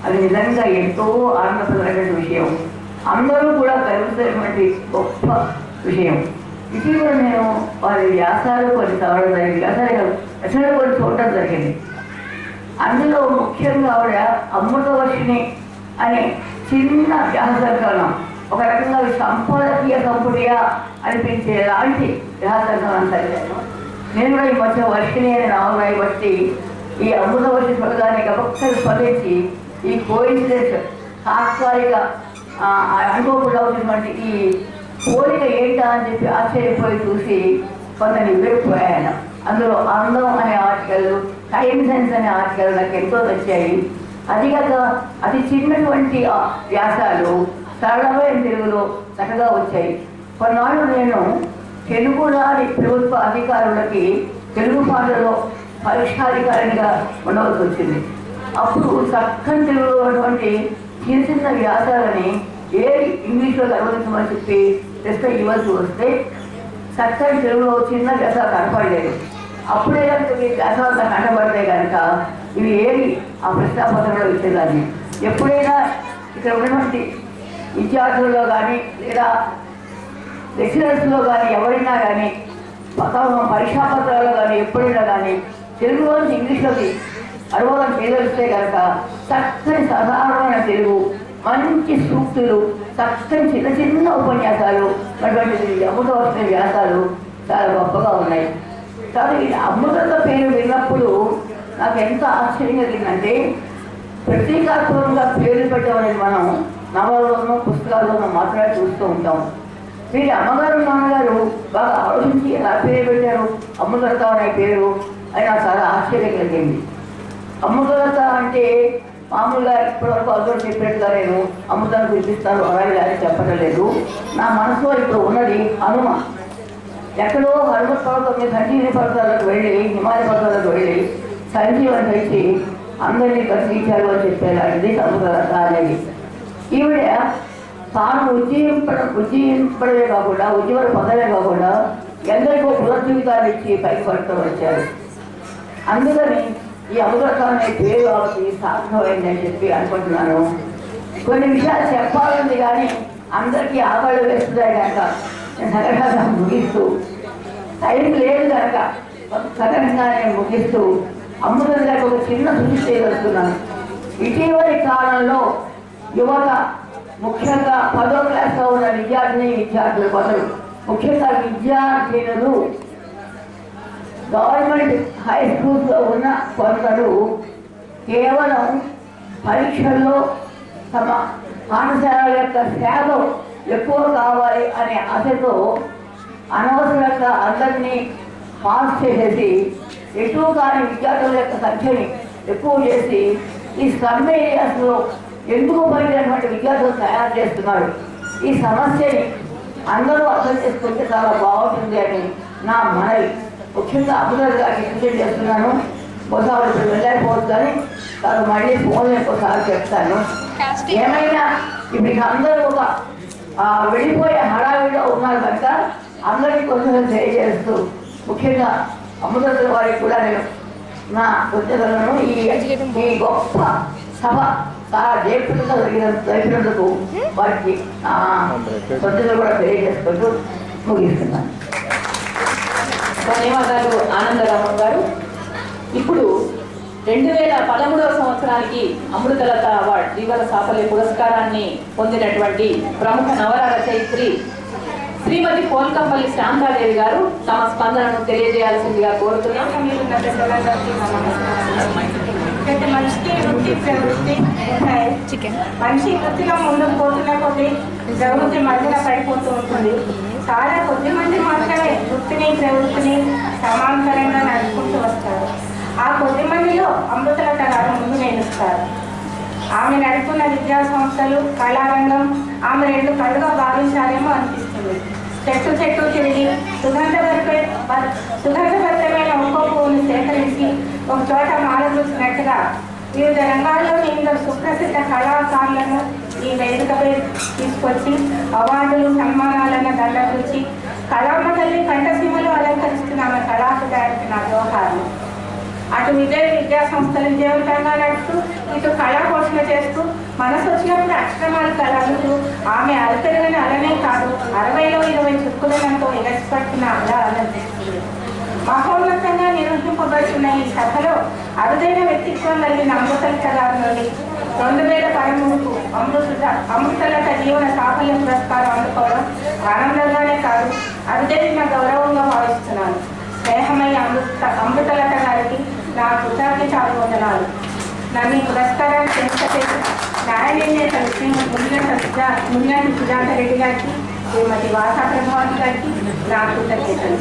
అది నిజంగా ఎంతో ఆనందపరమైన విషయం. అందరూ కూడా గర్వించినటువంటి గొప్ప విషయం. ఇటీవల నేను వారి వ్యాసాలు కొన్ని చదవడం జరిగింది. అసలు కొన్ని చూడటం జరిగింది. అందులో ముఖ్యంగా ఆవిడ అమృతవర్షిణి అనే చిన్న వ్యాసగ్రంథం, ఒక రకంగా సంపాదకీయ సంపుటియా అనిపించే లాంటి వ్యాసగ్రంథం చదివాను. నేను కూడా ఈ మధ్య వర్షిణి అనే నామరాయి బట్టి ఈ అమృత వర్షి చూడగానే గబక్కలు స్పందించి ఈ కోయిన్సిడెన్స్ తాత్కాలిక అనుకోకుండా అవుతున్నటువంటి ఈ పోలిక ఏంటా అని చెప్పి ఆశ్చర్యపోయి చూసి కొందరిని విడిపోయాను. అందులో అందం అనే ఆర్టికల్, టైమ్ సెన్స్ అనే ఆర్టికల్ నాకు ఎంతో నచ్చాయి. అది కాక అతి చిన్నటువంటి వ్యాసాలు సరళమైన తెలుగులో చక్కగా వచ్చాయి. కొన్నాళ్ళు నేను తెలుగు రాని ప్రభుత్వ అధికారులకి తెలుగు పాటలో పరీక్షాధికారిగా ఉండవలసి వచ్చింది. అప్పుడు చక్కని తెలుగులో ఉన్నటువంటి చిన్న చిన్న వ్యాసాలని ఇంగ్లీష్లో అనువదించమని చెప్పి ప్రశ్న ఇవ్వాల్సి వస్తే చక్కని తెలుగులో చిన్న వ్యాసాలు కనపడలేదు. అప్పుడే కనుక ఈ వ్యాసాలు కనబడితే కనుక ఇవి ఆ ప్రశ్నాపత్రంలో ఇచ్చేదాన్ని. ఎప్పుడైనా ఇక్కడ ఉన్నటువంటి విద్యార్థుల్లో కానీ లేదా లెక్చరర్స్లో కానీ ఎవరైనా కానీ పరీక్షాపత్రాల్లో కానీ ఎప్పుడైనా కానీ తెలుగులోంచి ఇంగ్లీష్లోకి అనువాదం చేయగలిస్తే కనుక చక్కని సాధారణమైన తెలుగు, మంచి సూక్తులు, చక్కని చిన్న చిన్న ఉపన్యాసాలు, అటువంటి అమృతవర్ష వ్యాసాలు చాలా గొప్పగా ఉన్నాయి. కానీ అమృత పేరు విన్నప్పుడు నాకు ఎంత ఆశ్చర్యం కలిగిందంటే, ప్రతీకాత్మకంగా పేరు పెట్టమనేది మనం నవలలోనూ పుస్తకాల్లోనూ మాత్రమే చూస్తూ ఉంటాం. వీరి అమ్మగారు నాన్నగారు బాగా ఆలోచించి ఎలా పేరు పెట్టారు అమృత అనే పేరు అని నాకు చాలా ఆశ్చర్యం కలిగింది. అమృత అంటే మామూలుగా ఇప్పటివరకు అందరూ చెప్పినట్టుగా నేను అమృతాన్ని చూపిస్తాను అలాగే అని చెప్పడం లేదు. నా మనసులో ఇప్పుడు ఉన్నది హనుమ. ఎక్కడో హనుమ పర్వతం మీద సంజీవని పర్వతాలకు వెళ్ళి, హిమాలయ పర్వతాలకు వెళ్ళి సంజీవని పెంచి అందరినీ బతికించారు అని చెప్పేలాంటిది అమృత అనేది. ఈవిడ తాను ఉజ్జీవింపడమే కాకుండా ఉద్యోగ పొందలే కాకుండా ఎందరికో పునర్జీవితాన్ని ఇచ్చి పైకి పడుతూ వచ్చారు. అందుకని ఈ అమృత అనే పేరు కాబట్టి సార్థమైందని చెప్పి అనుకుంటున్నాను. కొన్ని విషయాలు చెప్పాలని కానీ అందరికీ ఆకళ్ళు వేస్తున్నాయి కనుక నేను సగంగా ముగిస్తూ, టైం లేదు కనుక సగంగా నేను ముగిస్తూ అమృత గారికి ఒక చిన్న సూచన చేయగలుగుతున్నాను. ఇటీవలి కాలంలో యువత, ముఖ్యంగా 10వ క్లాస్లో ఉన్న విద్యార్థులు కొందరు, ముఖ్యంగా విద్యార్థినులు, గవర్నమెంట్ హై స్కూల్స్లో ఉన్న కొందరు కేవలం పరీక్షల్లో తమ పాఠశాల యొక్క శాతం ఎక్కువ కావాలి అనే ఆశతో అనవసరంగా అందరినీ పాస్ చేసేసి ఎక్కువ కాని విద్యార్థుల యొక్క సంఖ్యని ఎక్కువ చేసి ఈ స్లమ్ ఏరియాస్లో ఎందుకు పనికినటువంటి విద్యార్థులు తయారు చేస్తున్నారు. ఈ సమస్యని అందరూ అర్థం చేసుకుంటే చాలా బాగుంటుంది అని నా మనవి. ముఖ్యంగా అమృత గారికి సూచన చేస్తున్నాను. ఒకసారి ఇప్పుడు వెళ్ళకపోవచ్చు కానీ నాకు మళ్ళీ ఫోన్ ఒకసారి చెప్తాను. ఏమైనా ఇప్పుడు అందరూ ఒక వెళ్ళిపోయే హడావిడిలో ఉన్నారు కనుక అందరికీ కొంచెం తెలియజేస్తూ, ముఖ్యంగా అమృత వారికి కూడా నేను నా కృతజ్ఞతలను ఈ గొప్ప సభ చాలా జయప్రదంగా జరిగినందుకు వారికి కృతజ్ఞతలు కూడా తెలియజేసుకుంటూ ముగిస్తున్నాను. ధన్యవాదాలు ఆనందరామన్ గారు. ఇప్పుడు 2013వ సంవత్సరానికి అమృతలత అవార్డు జీవన సాఫల్య పురస్కారాన్ని పొందినటువంటి ప్రముఖ నవల రచయిత్రి శ్రీమతి పోల్కంపల్లి శాంతాదేవి గారు తమ స్పందనను తెలియజేయాల్సిందిగా కోరుతున్నాం. మనిషికి వృత్తి ప్రవృత్తి ఉంటాయి. మనిషి వృత్తిలో ముందుకు పోతున్న కొద్ది ప్రవృత్తి మధ్యలో పడిపోతూ ఉంటుంది. చాలా కొద్ది మంది మాత్రమే వృత్తిని ప్రవృత్తిని సమాంతరంగా నడుపుకుంటూ వస్తారు. ఆ కొద్ది మందిలో అమృతలత గారు ముందు నిలుస్తారు. ఆమె నడుపుకున్న విద్యా సంస్థలు, కళారంగం ఆమె 2 కళ్ళుగా భావించాలేమో అనిపిస్తుంది. చెట్టు తిరిగి సుగంధభరితమైన ఒక్కో పువ్వును సేకరించి ఒక చోట మాలదూసినట్టుగా వివిధ రంగాల్లో ఇందులో సుప్రసిద్ధ కళాకారులను ఈ వేదికపై తీసుకొచ్చి అవార్డులు, సన్మానాలను దండకూర్చి కళామ్మ తల్లి కంఠసీమలు అలంకరిస్తున్న ఆమె కళాకారులకు నా జోహార్లు. అటు విద్యా సంస్థలు విజయవంతంగా నడుపుతూ ఇటు కళా పోషణ చేస్తూ మనసు వచ్చినప్పుడు అక్షరమాలు కళలు ఆమె అలపెరగని అలనే కాదు 60లో 20 చుక్కులనంతో ఎగసిపట్టిన అలా అలంకరిస్తుంది. మహోన్నతంగా నిర్వహింపబడుతున్న ఈ సభలో అరుదైన వ్యక్తిత్వం కలిగిన అమృతలత గారి నుండి 2013కు అమృతలత జీవన సాఫల్య పురస్కారం అందుకోవడం ఆనందంగానే కాదు అరుదైన గౌరవంగా భావిస్తున్నాను. స్నేహమయ్య అమృతలత గారికి నా కృతజ్ఞతాభివందనాలు. నన్ను ఈ పురస్కారాన్ని చేసిన న్యాయ నిర్ణేతలు శ్రీమతి మునిగంటి సుజాత రెడ్డి గారికి, శ్రీమతి వాసా ప్రభావతి గారికి నా కృతజ్ఞతలు.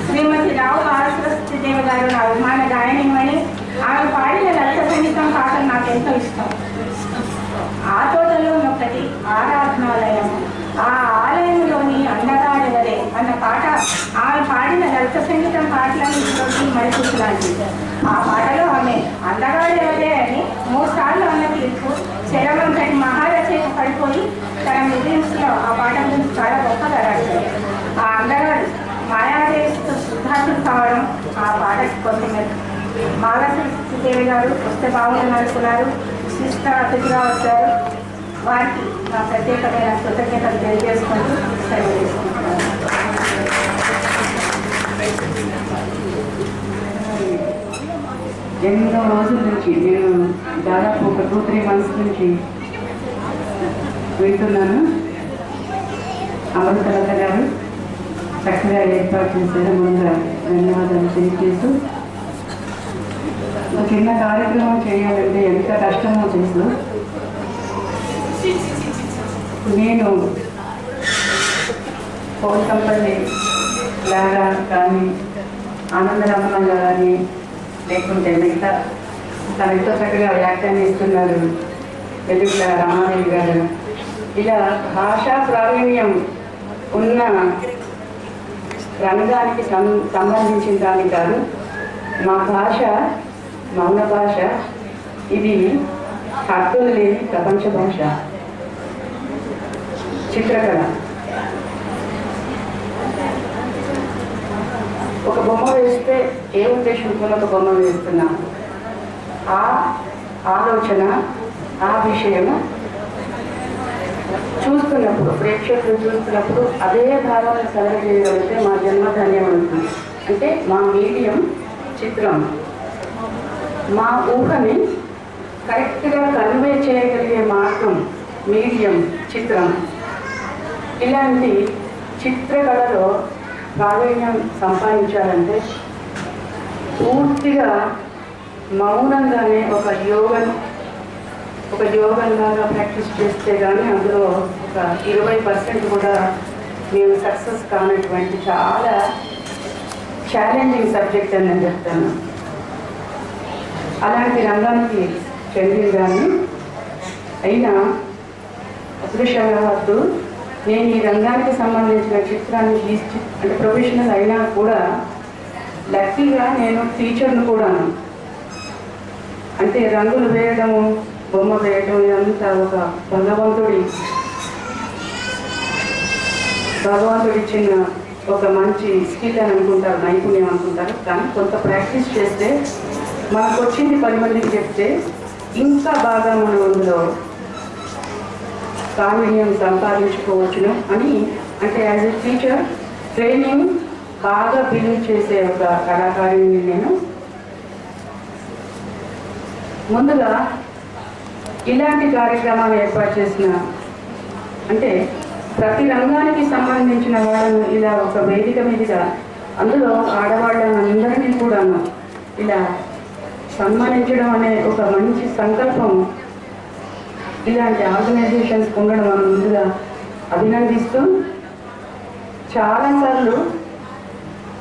శ్రీమతి రావు మహాసరస్వతీదేవి గారు నా అభిమాన గాయనిమని. ఆమె పాడిన లలిత సంగీతం పాటలు నాకు ఎంతో ఇష్టం. ఆ తోటలో ఉన్నప్పటి ఆరాధనాలయం, ఆ ఆలయంలోని అందగాడెవరే అన్న పాట ఆమె పాడిన లలిత సంగీతం పాటలన్నింటిలోకి మరిపులాంటిది. ఆ పాటలో ఆమె అందగాడెవరే అని 3 సార్లు అన్న తీర్పు శరవంతటి మహారచయిత పడిపోయి తన మిగిలిన్స్లో ఆ పాట గురించి చాలా గొప్పగా రాశారు. ఆ అందగాడు మాయాదేవితో శుద్ధార్థులు కావడం ఆ పాటకి కొంచెం మాలశ్రీదేవి గారు వస్తే బాగుందని అనుకున్నారు. విశిష్ట అతిథిగా వచ్చారు. వారికి నా ప్రత్యేకమైన కృతజ్ఞతలు తెలియజేసుకుంటూ సెలవు తీసుకుంటున్నాను. ఎన్నో రోజుల నుంచి నేను దాదాపు ఒక 2-3 months నుంచి వింటున్నాను. అమృతలత గారు చక్కగా ఏర్పాటు చేశారు. ముందుగా ధన్యవాదాలు తెలియజేస్తూ, ఒక చిన్న కార్యక్రమం చేయాలంటే ఎంత కష్టమో తెలుసు. నేను కోల్కంపల్లి లాగా కానీ ఆనందరమ్మ కానీ లేకుంటే మిగతా తన ఎంతో చక్కగా వ్యాఖ్యానం ఇస్తున్నారు వెలుగుల రామాదేవి గారు, ఇలా భాషా ప్రావీణ్యం ఉన్న రంగానికి సంబంధించిన దాని కాదు. మా భాష మౌన భాష, ఇది హక్కులు లేని ప్రపంచ భాష. చిత్రకళ ఒక బొమ్మ వేస్తే ఏ ఉద్దేశంతో ఒక బొమ్మ వేస్తున్నా, ఆ ఆలోచన ఆ విషయం చూస్తున్నప్పుడు, ప్రేక్షకులు చూస్తున్నప్పుడు అదే భావాన్ని కలగజేయగలిగితే మా జన్మ ధన్యమవుతుంది. అంటే మా మీడియం చిత్రం, మా ఊహని కరెక్ట్గా కన్వే చేయగలిగే మార్గం మీడియం చిత్రం. ఇలాంటి చిత్రకళలో ప్రావీణ్యం సంపాదించాలంటే పూర్తిగా మౌనంగానే ఒక యోగంలాగా ప్రాక్టీస్ చేస్తే కానీ అందులో ఒక 20% కూడా మేము సక్సెస్ కానటువంటి చాలా ఛాలెంజింగ్ సబ్జెక్ట్ అని నేను చెప్తాను. అలాంటి రంగానికి చెందిన కానీ అయినా అదృష్టవశాత్తు నేను ఈ రంగానికి సంబంధించిన చిత్రాన్ని అంటే ప్రొఫెషనల్ అయినా కూడా లక్కీగా నేను టీచర్ను కూడాను. అంటే రంగులు వేయడము, బొమ్మ వేయడం ఇదంతా ఒక భగవంతుడిచ్చిన ఒక మంచి స్కిల్ అని అనుకుంటారు, నైపుణ్యం అనుకుంటారు. కానీ కొంత ప్రాక్టీస్ చేస్తే మనకు వచ్చింది 10 మందికి చెప్తే ఇంకా బాగా మనం అందులో ప్రావీణ్యం సంపాదించుకోవచ్చును అని. అంటే యాజ్ ఎ టీచర్ ట్రైనింగ్ బాగా బిలీవ్ చేసే ఒక కళాకారిని నేను. ముందుగా ఇలాంటి కార్యక్రమాలు ఏర్పాటు చేసిన, అంటే ప్రతి రంగానికి సంబంధించిన వాళ్ళను ఇలా ఒక వేదిక మీదుగా, అందులో ఆడవాళ్ళందరినీ కూడా ఇలా సన్మానించడం అనే ఒక మంచి సంకల్పం ఇలాంటి ఆర్గనైజేషన్స్ ఉండడం మనం ముందుగా అభినందిస్తూ, చాలాసార్లు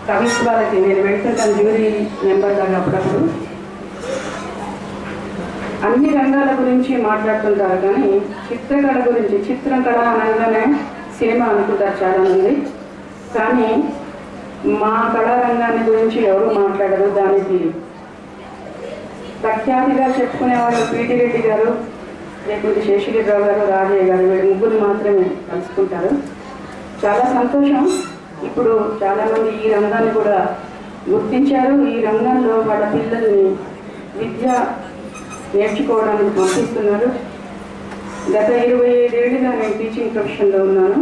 కవిత్వాలకి నేను వెళ్తుంటాను జ్యూరీ మెంబర్ లాగా. అప్పుడప్పుడు అన్ని రంగాల గురించి మాట్లాడుతుంటారు కానీ చిత్రకళ గురించి, చిత్రకళ అనగానే సినిమా అనుకుంటారు చాలామంది. కానీ మా కళారంగాన్ని గురించి ఎవరు మాట్లాడరు. దానికి ప్రఖ్యాతిగా చెప్పుకునేవాళ్ళు పీటీ రెడ్డి గారు, లేకపోతే శేషగిరిరావు గారు, రాజయ్య గారు, వీళ్ళు ముగ్గురు మాత్రమే కలుసుకుంటారు. చాలా సంతోషం. ఇప్పుడు చాలామంది ఈ రంగాన్ని కూడా గుర్తించారు. ఈ రంగంలో వాళ్ళ పిల్లల్ని విద్య నేర్చుకోవడానికి పంపిస్తున్నారు. గత 25 ఏళ్ళుగా నేను టీచింగ్ ప్రొఫెషన్లో ఉన్నాను.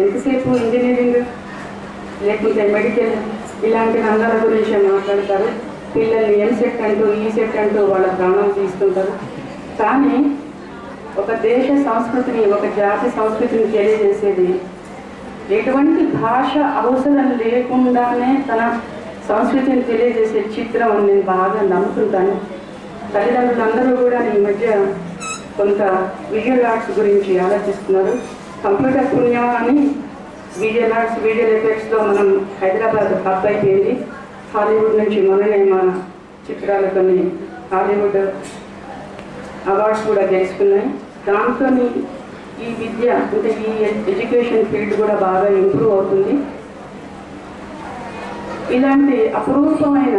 ఎంతసేపు ఇంజనీరింగ్ లేకపోతే మెడికల్ ఇలాంటి రంగాల గురించి మాట్లాడతారు. పిల్లల్ని ఎంసెట్ అంటూ ఈసెట్ అంటూ వాళ్ళ ప్రాణాలు తీస్తుంటారు. కానీ ఒక దేశ సంస్కృతిని, ఒక జాతి సంస్కృతిని తెలియజేసేది ఎటువంటి భాష అవసరం లేకుండానే తన సంస్కృతిని తెలియజేసే చిత్రం అని నేను బాగా నమ్ముతుంటాను. తల్లిదండ్రులందరూ కూడా ఈ మధ్య కొంత విజువల్ ఆర్ట్స్ గురించి ఆలోచిస్తున్నారు. కంప్యూటర్ పుణ్యం అని విజువల్ ఆర్ట్స్, విజువల్ ఎఫెక్ట్స్లో మనం హైదరాబాద్ హబ్ అయిపోయింది. హాలీవుడ్ నుంచి మొన్ననే మా చిత్రాలు కొన్ని హాలీవుడ్ అవార్డ్స్ కూడా గెలుచుకున్నాయి. దాంతో ఈ విద్య అంటే ఈ ఎడ్యుకేషన్ ఫీల్డ్ కూడా బాగా ఇంప్రూవ్ అవుతుంది. ఇలాంటి అపురూపమైన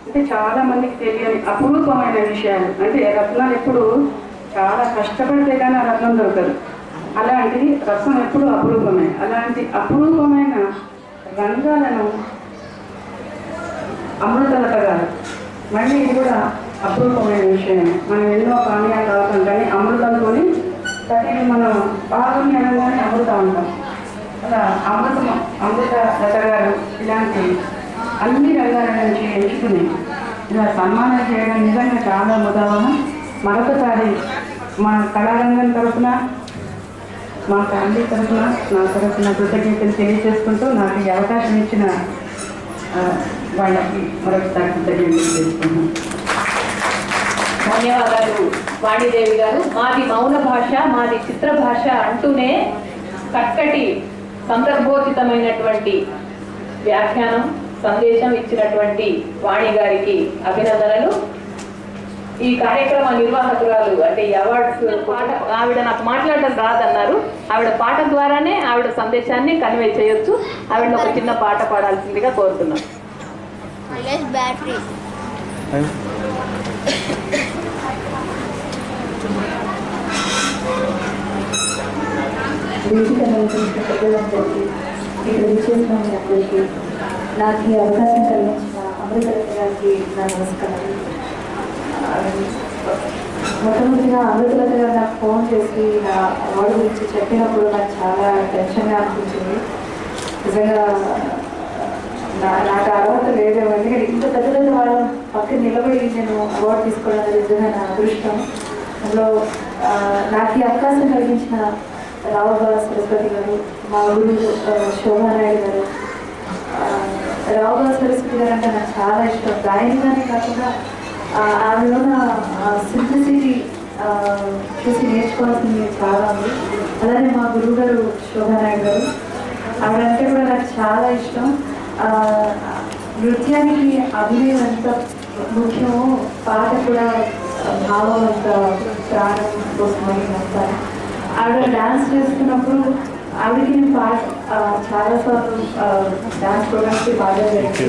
అంటే చాలా మందికి తెలియని అపురూపమైన విషయాలు అంటే రత్నాలు ఎప్పుడు చాలా కష్టపడితే కానీ ఆ రత్నం దొరకదు. అలాంటిది రత్నం ఎప్పుడు అపురూపమే. అలాంటి అపురూపమైన రంగాలను అమృతలత గారు మళ్ళీ ఇది కూడా అపురూపమైన విషయం. మనం ఎన్నో పానీయాలు తాగుతాం కానీ అమృతంతో ప్రతిదీ మనం బాగుంది అనగానే అమృతం అంటాం. అలా అమృతలత గారు ఇలాంటి అన్ని రంగాల నుంచి ఎంచుకుని ఇలా సన్మానం చేయడం నిజంగా చాలా ముదావన. మరొకసారి మా కళారంగం తరఫున, మా ఫ్యామిలీ తరఫున, నా తరఫున కృతజ్ఞతలు తెలియజేసుకుంటూ నాకు ఈ అవకాశం ఇచ్చిన వాళ్ళకి మరొకసారి కృతజ్ఞతలు చేసుకుంటున్నాను. ధన్యవాదాలు వాణిదేవి గారు. మాది మౌన భాష, మాది చిత్ర భాష అంటూనే చక్కటి సందర్భోచితమైనటువంటి వ్యాఖ్యానం, సందేశం ఇచ్చినటువంటి వాణి గారికి అభినందనలు. ఈ కార్యక్రమ నిర్వాహకురాలు అంటే ఈ అవార్డ్స్ పాట, ఆవిడ నాకు మాట్లాడడం రాదన్నారు. ఆవిడ పాట ద్వారానే ఆవిడ సందేశాన్ని కన్వే చేయొచ్చు. ఆవిడ ఒక చిన్న పాట పాడాల్సిందిగా కోరుతున్నాం. ఇక్కడ విచ్చేసిన అందరికీ నాకు ఈ అవకాశం కలిగించిన అమృతలత గారికి నా నమస్కారం. మొట్టమొదటిగా అమృతలత గారు నాకు ఫోన్ చేసి నా అవార్డు గురించి చెప్పినప్పుడు నాకు చాలా టెన్షన్గా అనిపించింది. నిజంగా నాకు అర్హత లేదు. ఎందుకంటే ఇంత పెద్ద పెద్ద వాళ్ళ పక్కన నిలబడి నేను అవార్డు తీసుకోవడం అనేది నిజంగా నా అదృష్టం. అందులో నాకు ఈ అవకాశం కలిగించిన రావుగా సరస్వతి గారు, మా గురువు శోభానాయుడు గారు. రావుగా సరస్వతి గారు అంటే నాకు చాలా ఇష్టం. గాయనిగానే కాకుండా ఆవిడలో సింప్లిసిటీ చూసి నేర్చుకోవాల్సింది చాలా ఉంది. అలానే మా గురువు గారు శోభానాయుడు గారు, ఆవిడంటే కూడా నాకు చాలా ఇష్టం. నృత్యానికి అభినయం ఎంత ముఖ్యమో పాట కూడా భావం అంత ప్రాణం కోసమని నమ్ముతాను. ఆవిడ డాన్స్ చేస్తున్నప్పుడు ఆవిడకి నేను పాట చాలాసార్లు డాన్స్ ప్రోగ్రామ్స్కి బాగా జరిగింది.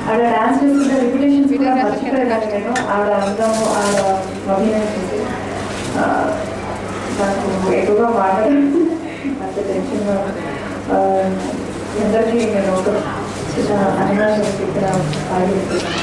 ఆవిడ డాన్స్ చేస్తుంటే రిపిటేషన్స్ కూడా మర్చిపోయేదాన్ని నేను. ఆవిడ అందము, ఆవిడ అభినయం చేసి నాకు ఎక్కువగా మాట్లాడి అంత టెన్షన్గా అందరికీ నేను ఒక చిన్న అనుభవం ఇక్కడ పాల్గొంటున్నాను.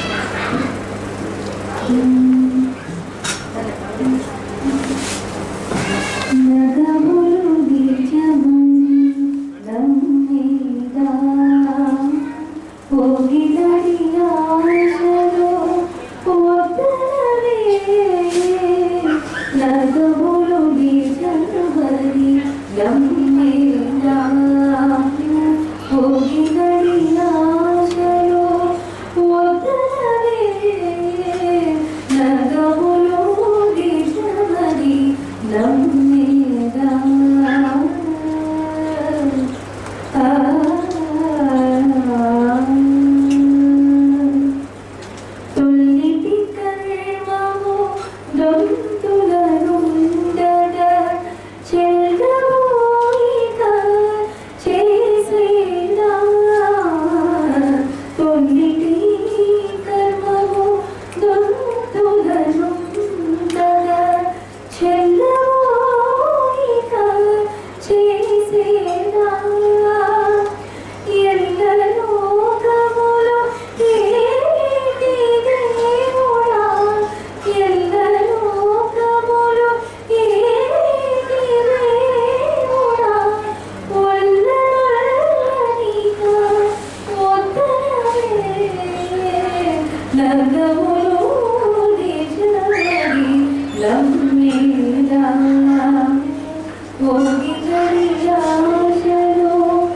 Holy Gari Rajalo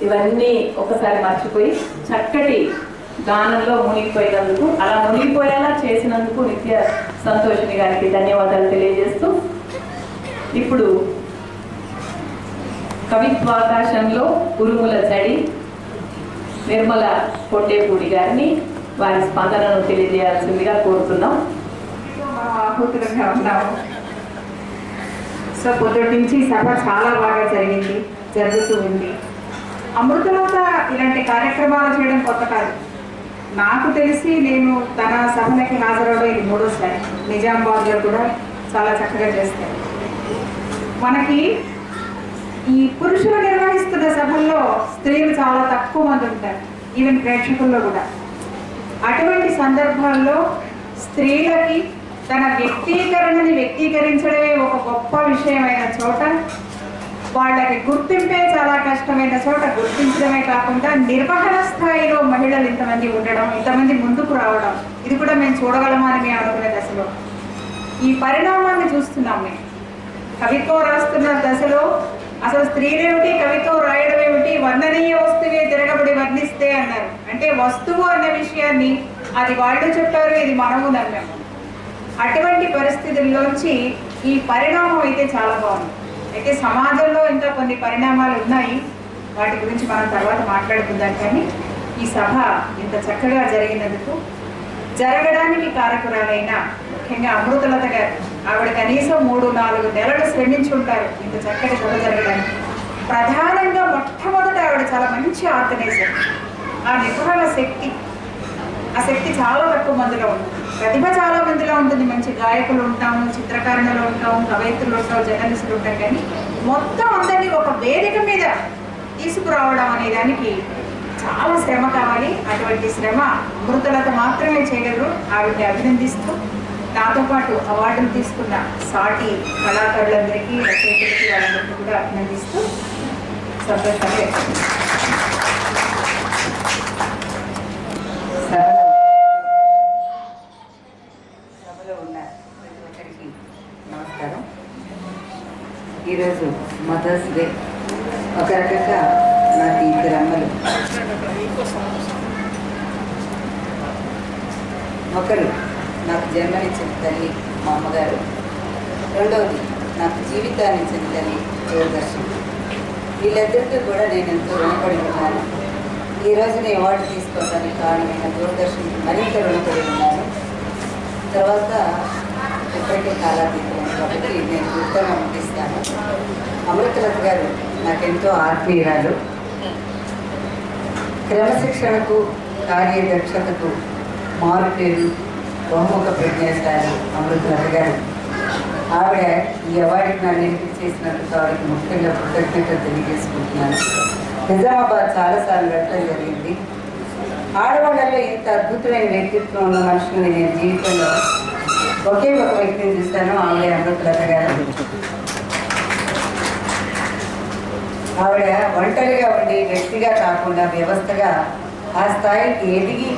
ఇవన్నీ ఒకసారి మర్చిపోయి చక్కటి గానంలో మునిగిపోయినందుకు, అలా మునిగిపోయేలా చేసినందుకు నిత్య సంతోషిని గారికి ధన్యవాదాలు తెలియజేస్తూ, ఇప్పుడు కవిత్వాకాశంలో ఉరుముల జడి నిర్మల కొండేపూడి గారిని వారి స్పందనను తెలియజేయాల్సిందిగా కోరుతున్నాం. మనం ఆహుతులుగా ఉన్నాము. సో పొద్దుటి నుంచి సభ చాలా బాగా జరుగుతూ ఉంది. అమృతలత ఇలాంటి కార్యక్రమాలు చేయడం కొత్త కాదు. నాకు తెలిసి నేను తన సభలకి హాజరవడం ఇది 3వ నిజామాబాద్లో కూడా చాలా చక్కగా చేస్తారు. మనకి ఈ పురుషులు నిర్వహిస్తున్న సభల్లో స్త్రీలు చాలా తక్కువ మంది ఉంటారు, ఈవెన్ ప్రేక్షకుల్లో కూడా. అటువంటి సందర్భాల్లో స్త్రీలకి తన వ్యక్తీకరణని వ్యక్తీకరించడమే ఒక గొప్ప విషయమైన చోట, వాళ్ళకి గుర్తింపే చాలా కష్టమైన చోట గుర్తించడమే కాకుండా నిర్వహణ స్థాయిలో మహిళలు ఇంతమంది ఉండడం, ఇంతమంది ముందుకు రావడం, ఇది కూడా మేము చూడగలమని మేము అనుకునే దశలో ఈ పరిణామాన్ని చూస్తున్నాం. మేము కవిత్వం రాస్తున్న దశలో అసలు స్త్రీలేమిటి, కవిత్వం రాయడం ఏమిటి, వర్ణనీయ వస్తువే తిరగబడి వర్ణిస్తే అన్నారు. అంటే వస్తువు అన్న విషయాన్ని అది వాళ్ళు చెప్పారు, ఇది మనము నమ్మాము. అటువంటి పరిస్థితుల్లోంచి ఈ పరిణామం అయితే చాలా బాగుంది. అయితే సమాజంలో ఇంకా కొన్ని పరిణామాలు ఉన్నాయి, వాటి గురించి మనం తర్వాత మాట్లాడుకుందాం. కానీ ఈ సభ ఇంత చక్కగా జరిగినందుకు జరగడానికి కారకురాలైన ముఖ్యంగా అమృతలత గారు, ఆవిడ కనీసం 3-4 నెలలు శ్రమించి ఉంటారు ఇంత చక్కటి సభ జరగడానికి. ప్రధానంగా మొట్టమొదట ఆవిడ చాలా మంచి ఆర్గనైజర్. ఆ నిర్వహణ శక్తి, ఆ శక్తి చాలా తక్కువ మందిలో ఉంటుంది. ప్రతిభ చాలా మందిలో ఉంటుంది. మంచి గాయకులు ఉంటాము, చిత్రకారులు ఉంటాము, కవయిత్రులు ఉంటాము, జర్నలిస్టులు ఉంటాం. కానీ మొత్తం అందరినీ ఒక వేదిక మీద తీసుకురావడం అనే దానికి చాలా శ్రమ కావాలి. అటువంటి శ్రమ అమృతలత మాత్రమే చేయగలరు. ఆవిడని అభినందిస్తూ, నాతో పాటు అవార్డులు తీసుకున్న సాటి కళాకారులందరికీ, రచయితలకి, వాళ్ళందరికీ కూడా అభినందిస్తూ సంతోషంగా వ్యక్తం. సభలో ఉన్న ప్రతి ఒక్కరికి నమస్కారం. ఈరోజు మదర్స్ డే. ఒక రకంగా నాకు 2 అమ్మలు. ఒకరు నాకు జన్మనిచ్చిన తల్లి మా అమ్మగారు, రెండవది నాకు జీవితాన్ని ఇచ్చిన తల్లి దూరదర్శన్. వీళ్ళిద్దరికీ కూడా నేను ఎంతో రుణపడి ఉన్నాను. ఈరోజు నేను అవార్డు తీసుకోవడానికి కారణమైన దూరదర్శన్కి మరింత రుణపడి ఉన్నాను. తర్వాత ఎప్పటికీ కాలాతీతం కాబట్టి నేను గుర్తుగా పంపిస్తాను. అమృతలత గారు నాకెంతో ఆత్మీయురాలు. క్రమశిక్షణకు, కార్యదక్షతకు మారుపేరు, బహుముఖ ప్రజ్ఞాశాలి అమృతలత గారు. ఆవిడ ఈ అవార్డుకి నన్ను ఎంపిక చేసినందుకు ఆవిడకి ముఖ్యంగా కృతజ్ఞతలు తెలియజేసుకుంటున్నాను. నిజామాబాద్ చాలాసార్లు వెళ్ళడం జరిగింది. ఆడవాళ్ళలో ఇంత అద్భుతమైన వ్యక్తిత్వం ఉన్న మనుషుల్ని నేను జీవితంలో ఒకే ఒక వ్యక్తిని చూస్తాను, ఆవిడ అమృతలత గారు. ఆవిడ ఒంటరిగా ఉండి వ్యక్తిగా కాకుండా వ్యవస్థగా ఆ స్థాయికి ఎదిగి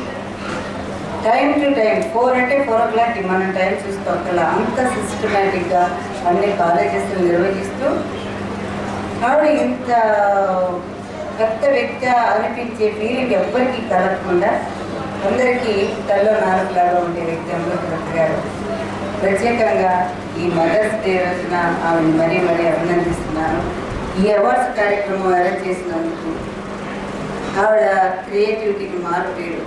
టైం టు టైం 4 అంటే 4 o'clock మనం టైం చూసుకోగల అంత సిస్టమేటిక్గా అన్ని కాలేజెస్ నిర్వహిస్తూ ఆవిడ ఇంత కొత్త వ్యక్తి అనిపించే ఫీలింగ్ ఎవ్వరికీ కలగకుండా అందరికీ తల్లో నాలుగులాగా ఉండే వ్యక్తి అమృతలత గారు. ప్రత్యేకంగా ఈ మదర్స్ డే రోజున ఆవిడ మరీ అభినందిస్తున్నాను. ఈ అవార్డ్స్ కార్యక్రమం అరేంజ్ చేసినందుకు ఆవిడ క్రియేటివిటీకి మారుపేరు.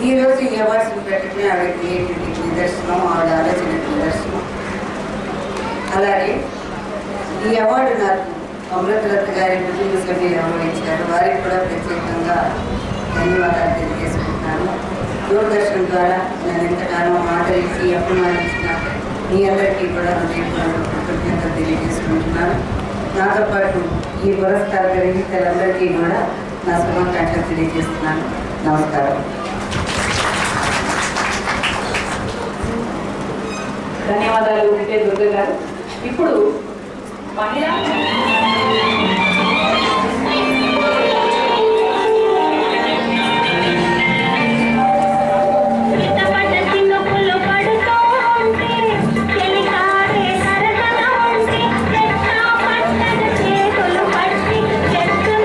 ఈరోజు ఈ అవార్డ్స్ పెట్టడమే ఆవిడ క్రియేటివిటీకి నిదర్శనం, ఆవిడ ఆలోచనకి నిదర్శనం. అలాగే ఈ అవార్డు నాకు అమృతలత గారి కుటుంబ సభ్యులు అమర్చారు. వారికి కూడా ప్రత్యేకంగా ధన్యవాదాలు తెలియజేసుకుంటున్నాను. దూరదర్శన్ ద్వారా నేను ఎంతగానో ఆదరించి అభిమానించిన మీ అందరికీ కూడా కృతజ్ఞతలు తెలియజేసుకుంటున్నాను. నాతో పాటు ఈ పురస్కార గ్రహీతలందరికీ కూడా నా శుభాకాంక్షలు తెలియజేస్తున్నాను. నమస్కారం. ధన్యవాదాలు దుర్గ గారు. ఇప్పుడు మహిళా చేతులు పట్టి చెట్టు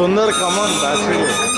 Tunlar, come on, that's it.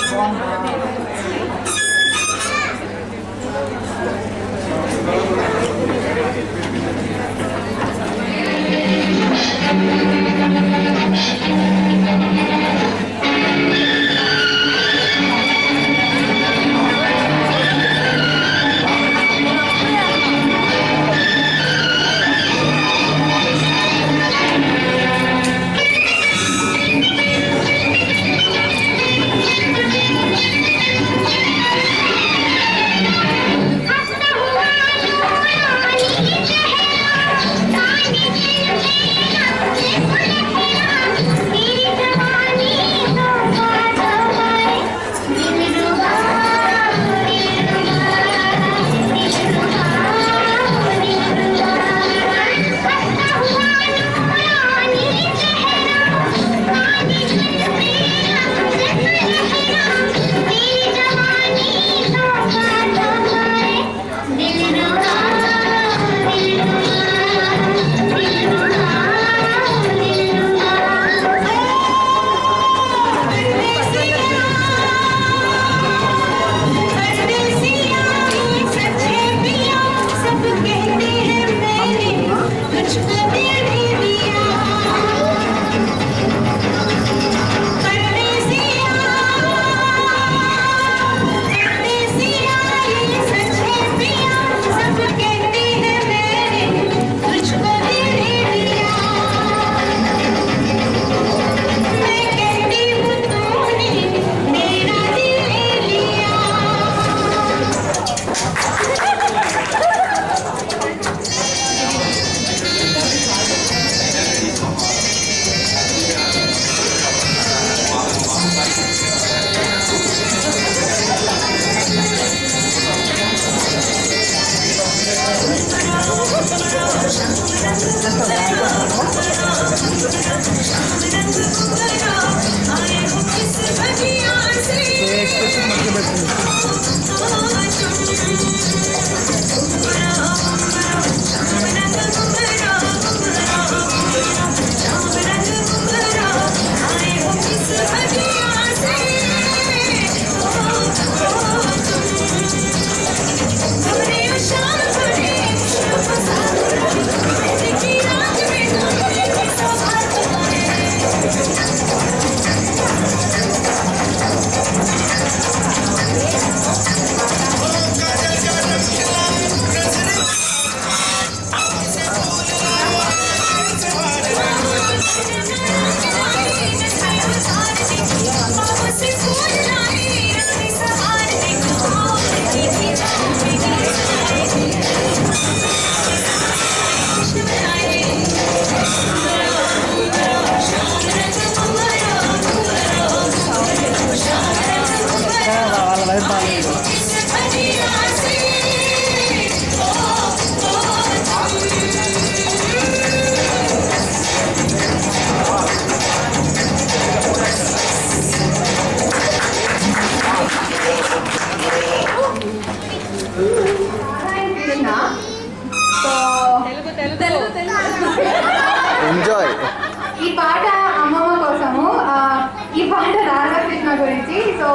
పాట రాధాకృష్ణ గురించి. సో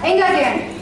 ఎంజాయ్ చేయండి.